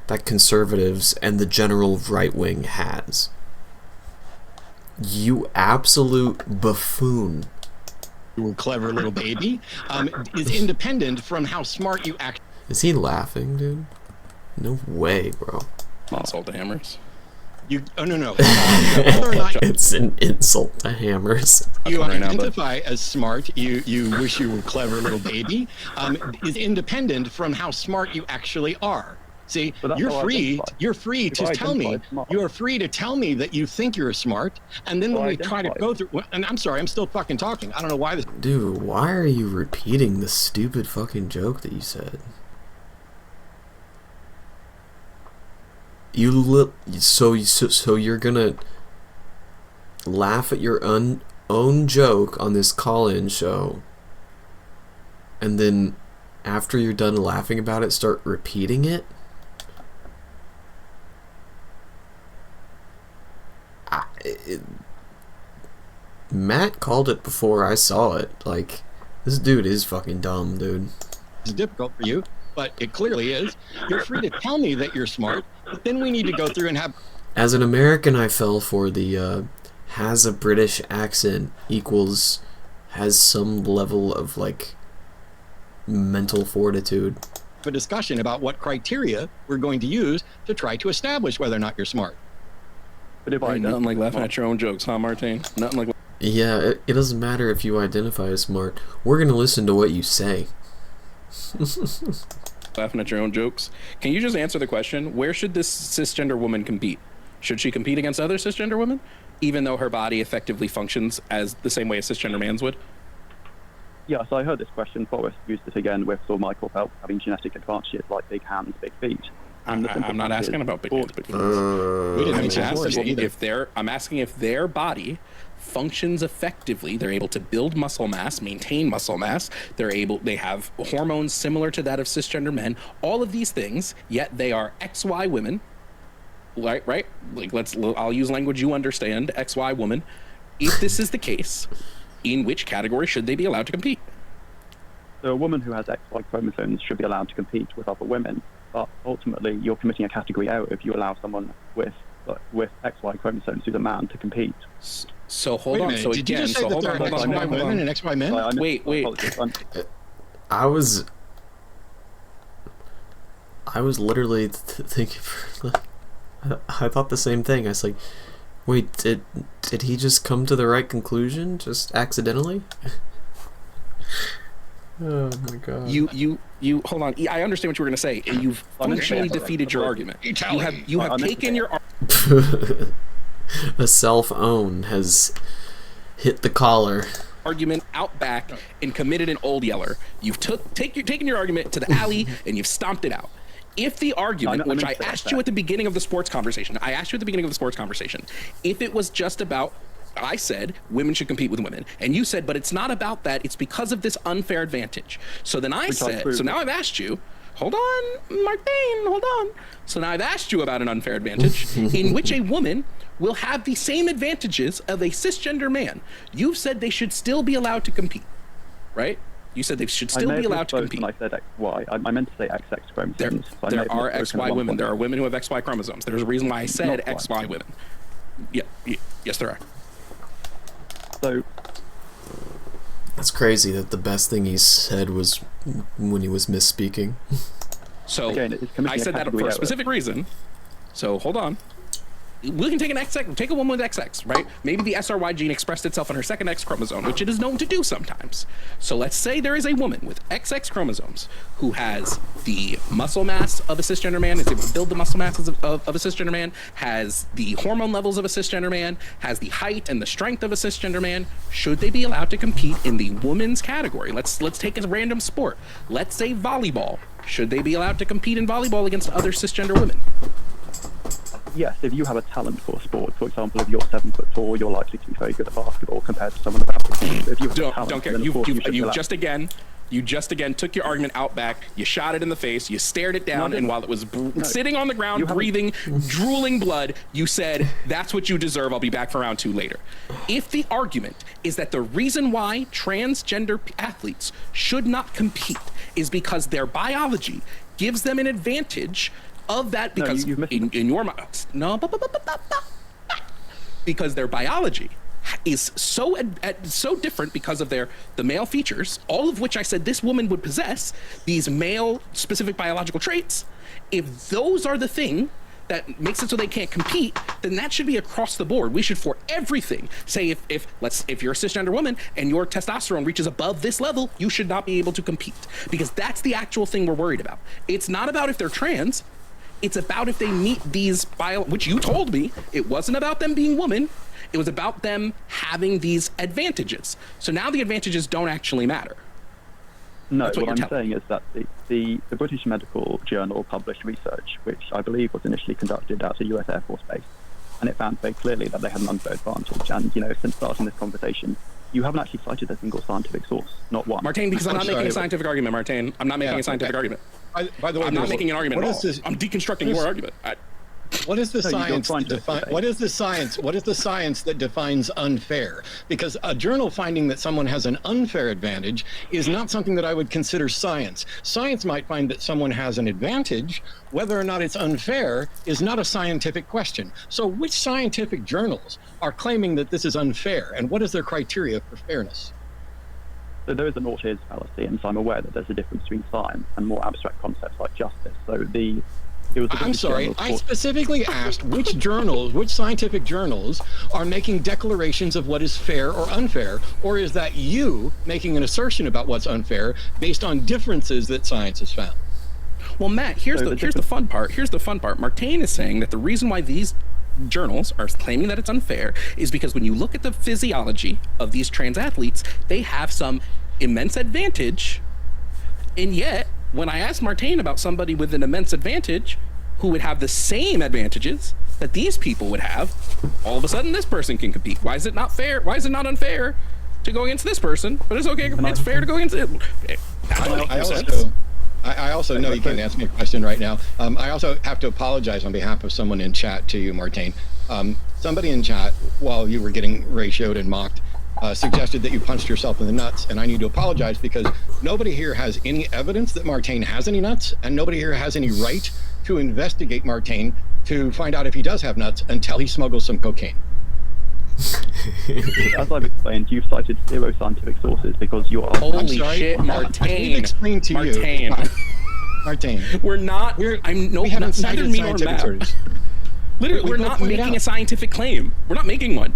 that conservatives and the general right wing has. You absolute buffoon. You clever little baby is independent from how smart you act. Is he laughing, dude? No way, bro. Insult to hammers. Oh no. Whether or not It's an insult to hammers. you identify as smart, you wish you were clever little baby, is independent from how smart you actually are. See, you're free to tell me, you are free to tell me that you think you're smart, and then when we try to go through, and I'm sorry, I'm still fucking talking. I don't know why this. Dude, why are you repeating the stupid fucking joke that you said? So you're gonna laugh at your own joke on this call-in show, and then after you're done laughing about it, start repeating it? Matt called it before I saw it. Like, this dude is fucking dumb, dude. It's difficult for you, but it clearly is. You're free to tell me that you're smart, but then we need to go through and have... As an American, I fell for the has a British accent equals has some level of, like, mental fortitude. a discussion about what criteria we're going to use to try to establish whether or not you're smart. But if nothing like laughing at your own jokes, huh, Martin? Nothing like... Yeah, it doesn't matter if you identify as smart. We're going to listen to what you say. Laughing at your own jokes. Can you just answer the question? Where should this cisgender woman compete? Should she compete against other cisgender women, even though her body effectively functions as the same way a cisgender man's would? Yeah, so I heard this question. Forrest used it again with Saul Michael Phelps having genetic advantages like big hands, big feet. And I'm not asking about big hands, big feet. I'm asking if their body functions effectively. They're able to build muscle mass, maintain muscle mass. They have hormones similar to that of cisgender men. All of these things, yet they are XY women. Right? Like I'll use language you understand. XY woman. If this is the case, in which category should they be allowed to compete? So a woman who has XY chromosomes should be allowed to compete with other women, but ultimately you're committing a category error if you allow someone with XY chromosomes who's a man to compete. So hold on. So did you just say that there are XY women and XY men? Wait. I was literally thinking, I thought the same thing. I was like, wait, did he just come to the right conclusion just accidentally? Oh my god. You hold on. I understand what you were going to say. You've functionally defeated your argument. You have taken your a self-own has hit the collar. Argument out back and committed an old yeller. You've taken your argument to the alley and you've stomped it out. If the argument, which I asked you at the beginning of the sports conversation, if it was just about, I said women should compete with women, and you said, but it's not about that, it's because of this unfair advantage. So then I said, so now I've asked you, hold on, Martin, hold on. So now I've asked you about an unfair advantage in which a woman will have the same advantages of a cisgender man. You've said they should still be allowed to compete, right? You said they should still be allowed to compete. I said XY. I meant to say XX chromosomes. There are XY women. There are women who have XY chromosomes. There's a reason why I said XY women. Yeah, yes, there are. So that's crazy that the best thing he said was when he was misspeaking. So again, I said that for a specific reason. So hold on. We can take an XX, take a woman with XX, right? Maybe the SRY gene expressed itself on her second X chromosome, which it is known to do sometimes. So let's say there is a woman with XX chromosomes who has the muscle mass of a cisgender man, is able to build the muscle mass of a cisgender man, has the hormone levels of a cisgender man, has the height and the strength of a cisgender man. Should they be allowed to compete in the women's category? Let's take a random sport. Let's say volleyball. Should they be allowed to compete in volleyball against other cisgender women? Yes, if you have a talent for a sport, for example, if you're 7 foot tall, you're likely to be very good at basketball compared to someone about 6 feet. If you have don't care. You just again took your argument out back. You shot it in the face. You stared it down, and while it was sitting on the ground, breathing, drooling blood, you said, "That's what you deserve. I'll be back for round 2 later." If the argument is that the reason why transgender athletes should not compete is because their biology gives them an advantage of that, because in your mind, because their biology is so so different because of the male features, all of which I said this woman would possess, these male specific biological traits. If those are the thing that makes it so they can't compete, then that should be across the board. We should, for everything, say if you're a cisgender woman and your testosterone reaches above this level, you should not be able to compete, because that's the actual thing we're worried about. It's not about if they're trans. It's about if they meet these which you told me, it wasn't about them being women. It was about them having these advantages. So now the advantages don't actually matter. No, what I'm saying is that the British Medical Journal published research, which I believe was initially conducted at a US Air Force base, and it found very clearly that they had an unfair advantage. And, since starting this conversation, you haven't actually cited a single scientific source, not one. Martin, because I'm not making a scientific argument, Martin. I'm not making a scientific argument. By the way, I'm not making an argument at all. I'm deconstructing your argument. What is the science? What is the science? What is the science that defines unfair? Because a journal finding that someone has an unfair advantage is not something that I would consider science. Science might find that someone has an advantage. Whether or not it's unfair is not a scientific question. So which scientific journals are claiming that this is unfair, and what is their criteria for fairness? So there is an ought-is fallacy, and so I'm aware that there's a difference between science and more abstract concepts like justice. So I'm sorry, I specifically asked which scientific journals are making declarations of what is fair or unfair, or is that you making an assertion about what's unfair based on differences that science has found? Well, Matt, here's the fun part. Here's the fun part. Martin is saying that the reason why these journals are claiming that it's unfair is because when you look at the physiology of these trans athletes, they have some immense advantage, and yet when I asked Martin about somebody with an immense advantage who would have the same advantages that these people would have, all of a sudden this person can compete. Why is it not fair? Why is it not unfair to go against this person? But it's okay. It's fair to go against it. I also know you can't ask me a question right now. I also have to apologize on behalf of someone in chat to you, Martin. Somebody in chat, while you were getting ratioed and mocked, suggested that you punched yourself in the nuts, and I need to apologize because nobody here has any evidence that Martin has any nuts, and nobody here has any right to investigate Martin to find out if he does have nuts until he smuggles some cocaine. As I've explained, you've cited 0 scientific sources because you are... Holy shit, Martin. I've explained to you. Martin. We're not... we haven't cited scientific sources. Literally, we're not making a scientific claim. We're not making one.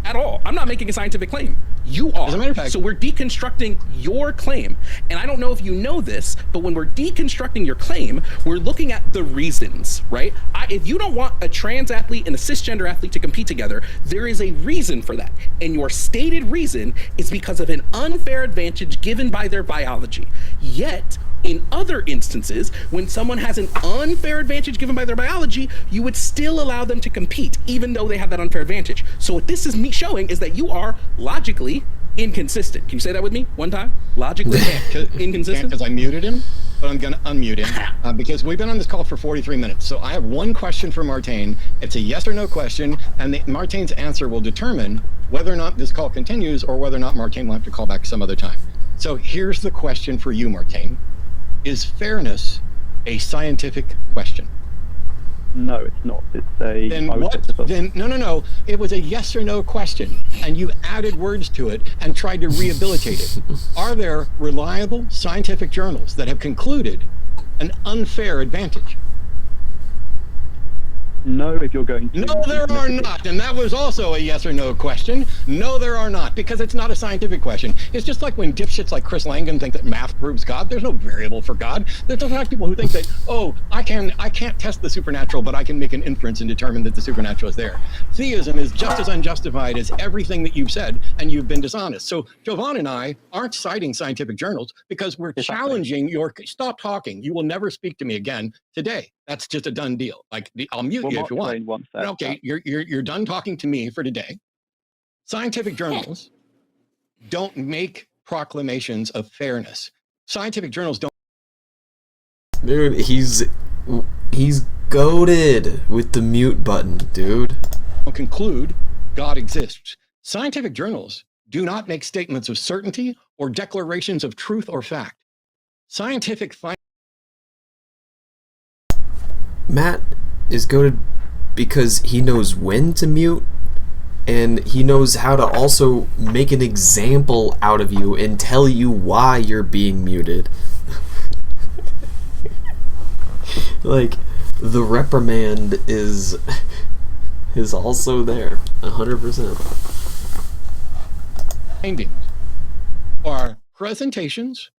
At all. I'm not making a scientific claim. You are. As a matter of fact, so we're deconstructing your claim. And I don't know if you know this, but when we're deconstructing your claim, we're looking at the reasons, right? If you don't want a trans athlete and a cisgender athlete to compete together, there is a reason for that. And your stated reason is because of an unfair advantage given by their biology. Yet, in other instances, when someone has an unfair advantage given by their biology, you would still allow them to compete, even though they have that unfair advantage. So what this is me showing is that you are logically inconsistent. Can you say that with me one time? Logically inconsistent? Because I muted him, but I'm going to unmute him because we've been on this call for 43 minutes. So I have one question for Martin. It's a yes or no question, and Martin's answer will determine whether or not this call continues or whether or not Martin will have to call back some other time. So here's the question for you, Martin. Is fairness a scientific question? No, it's not. It's a... Then what? Then no. It was a yes or no question, and you added words to it and tried to rehabilitate it. Are there reliable scientific journals that have concluded an unfair advantage? No, if you're going to... No, there are not. And that was also a yes or no question. No, there are not, because it's not a scientific question. It's just like when dipshits like Chris Langan think that math proves God. There's no variable for God. There's not people who think that, oh, I can't test the supernatural, but I can make an inference and determine that the supernatural is there. Theism is just as unjustified as everything that you've said, and you've been dishonest. So Jovan and I aren't citing scientific journals because we're challenging your... Stop talking. You will never speak to me again today. That's just a done deal. I'll mute you if you want. Okay, you're done talking to me for today. Scientific journals don't make proclamations of fairness. Scientific journals don't. Dude, he's goated with the mute button, dude. Conclude God exists. Scientific journals do not make statements of certainty or declarations of truth or fact. Scientific Matt is goated because he knows when to mute. and he knows how to also make an example out of you and tell you why you're being muted. Like, the reprimand is also there, 100%. Findings are presentations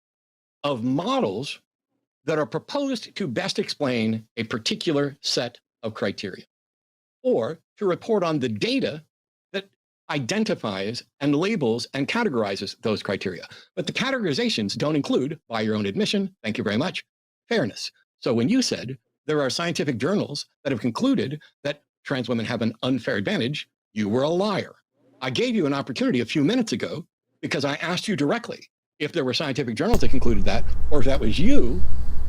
of models that are proposed to best explain a particular set of criteria, or to report on the data that identifies and labels and categorizes those criteria. But the categorizations don't include, by your own admission, thank you very much, fairness. So when you said there are scientific journals that have concluded that trans women have an unfair advantage, you were a liar. I gave you an opportunity a few minutes ago because I asked you directly if there were scientific journals that concluded that, or if that was you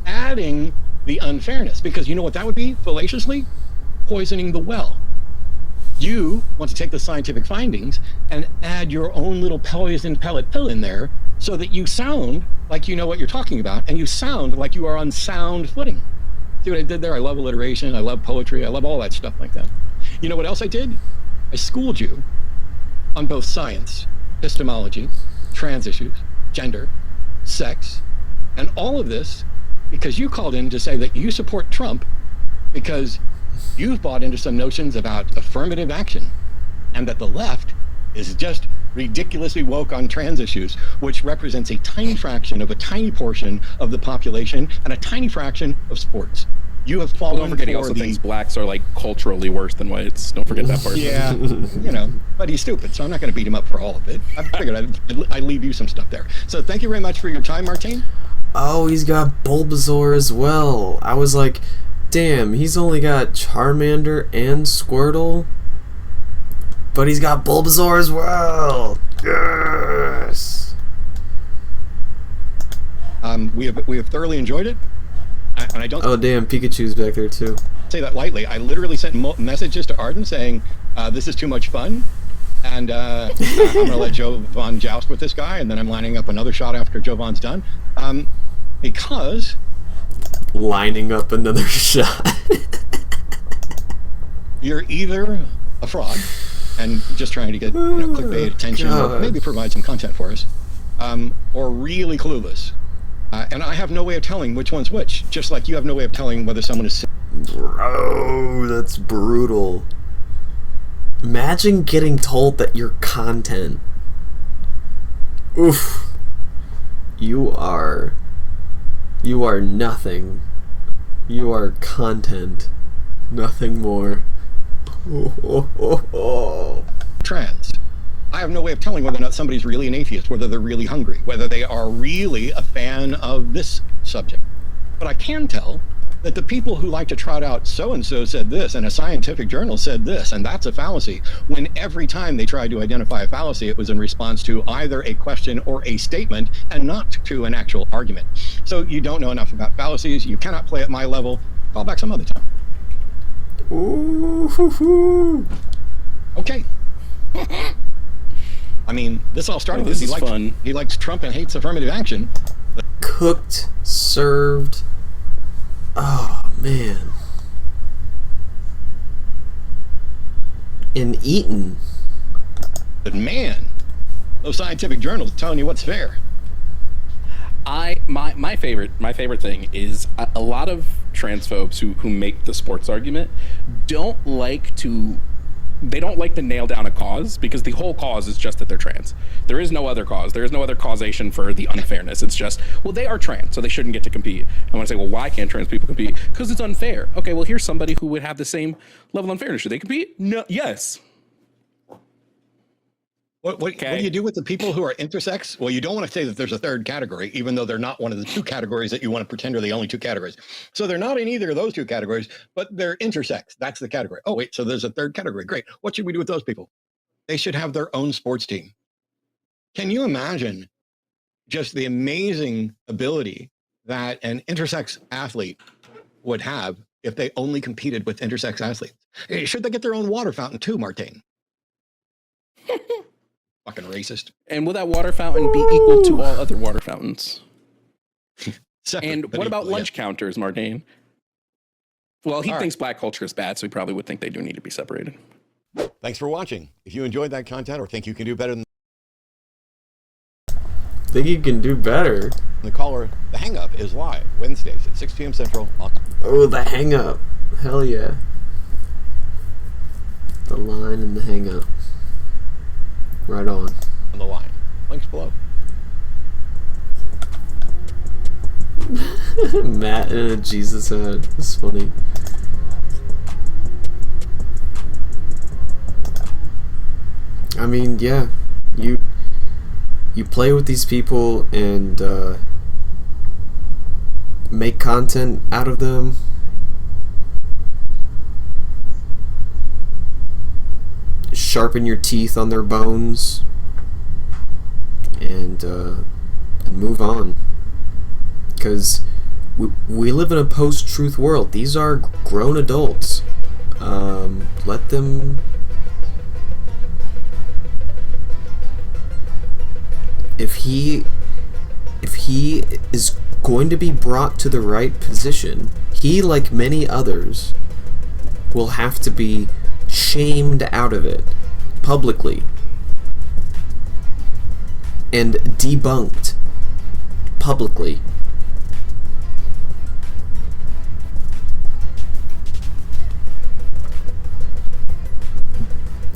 adding the unfairness, because you know what that would be, fallaciously? Poisoning the well. You want to take the scientific findings and add your own little poison pellet pill in there so that you sound like you know what you're talking about, and you sound like you are on sound footing. See what I did there? I love alliteration, I love poetry, I love all that stuff like that. You know what else I did? I schooled you on both science, epistemology, trans issues, gender, sex, and all of this because you called in to say that you support Trump because you've bought into some notions about affirmative action and that the left is just ridiculously woke on trans issues, which represents a tiny fraction of a tiny portion of the population and a tiny fraction of sports. You have fallen don't forget, he also thinks blacks are like culturally worse than whites. Don't forget that part. Yeah, you know, but he's stupid, so I'm not going to beat him up for all of it. I figured I'd leave you some stuff there. So thank you very much for your time, Martine. Oh, he's got Bulbasaur as well. I was like, damn, he's only got Charmander and Squirtle, but he's got Bulbasaur as well. Yes. We have thoroughly enjoyed it. And I don't. Oh damn, Pikachu's back there too. Say that lightly. I literally sent messages to Arden saying, "This is too much fun," and I'm going to let Jovan joust with this guy, and then I'm lining up another shot after Jovan's done, because lining up another shot. You're either a fraud and just trying to get clickbait attention, or maybe provide some content for us, or really clueless. And I have no way of telling which one's which, just like you have no way of telling whether someone is... Bro, that's brutal. Imagine getting told that you're content. Oof. You are nothing. You are content. Nothing more. Trans. I have no way of telling whether or not somebody's really an atheist, whether they're really hungry, whether they are really a fan of this subject. But I can tell that the people who like to trot out so-and-so said this, and a scientific journal said this, and that's a fallacy, when every time they tried to identify a fallacy, it was in response to either a question or a statement, and not to an actual argument. So you don't know enough about fallacies, you cannot play at my level, call back some other time. Ooh. Okay. I mean, this all started because he likes Trump and hates affirmative action. Cooked, served. Oh, man. And eaten. But man, those scientific journals telling you what's fair. My favorite thing is a lot of transphobes who make the sports argument don't like to nail down a cause, because the whole cause is just that they're trans. There is no other cause. There is no other causation for the unfairness. It's just, well, they are trans, so they shouldn't get to compete. I want to say, well, why can't trans people compete? Because it's unfair. Okay, well, here's somebody who would have the same level of unfairness. Should they compete? No. Yes. What do you do with the people who are intersex? Well, you don't want to say that there's a third category, even though they're not one of the two categories that you want to pretend are the only two categories. So they're not in either of those two categories, but they're intersex. That's the category. Oh, wait, so there's a third category. Great. What should we do with those people? They should have their own sports team. Can you imagine just the amazing ability that an intersex athlete would have if they only competed with intersex athletes? Should they get their own water fountain too, Martine? Fucking racist. And will that water fountain be equal to all other water fountains? And what about lunch counters, Martine? Well, he thinks black culture is bad, so he probably would think they do need to be separated. Thanks for watching. If you enjoyed that content or think you can do better than Think you can do better? the caller, The Hang Up is live Wednesdays at 6 p.m. Central. Oh, The Hang Up. Hell yeah. The line and the hang up. Right on. On the line. Links below. Matt in a Jesus head. That's funny. I mean, yeah. You play with these people and make content out of them. Sharpen your teeth on their bones and move on, because we live in a post-truth world. These are grown adults. Let them. If he is going to be brought to the right position, he, like many others, will have to be shamed out of it publicly and debunked publicly.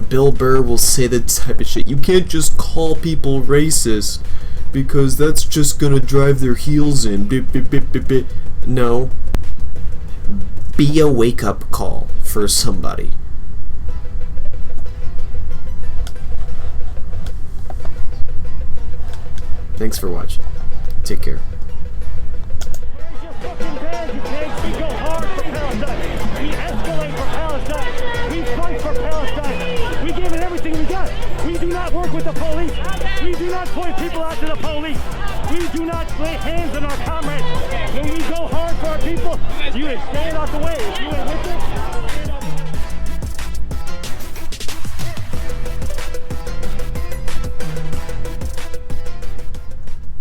Bill Burr will say the type of shit. You can't just call people racist because that's just gonna drive their heels in. No. Be a wake-up call for somebody. Thanks for watching. Take care. Raise your fucking band, you pigs. We go hard for Palestine. We escalate for Palestine. We fight for Palestine. We give it everything we got. We do not work with the police. We do not point people out to the police. We do not lay hands on our comrades. When we go hard for our people, you ain't stand out the way. If you ain't with us,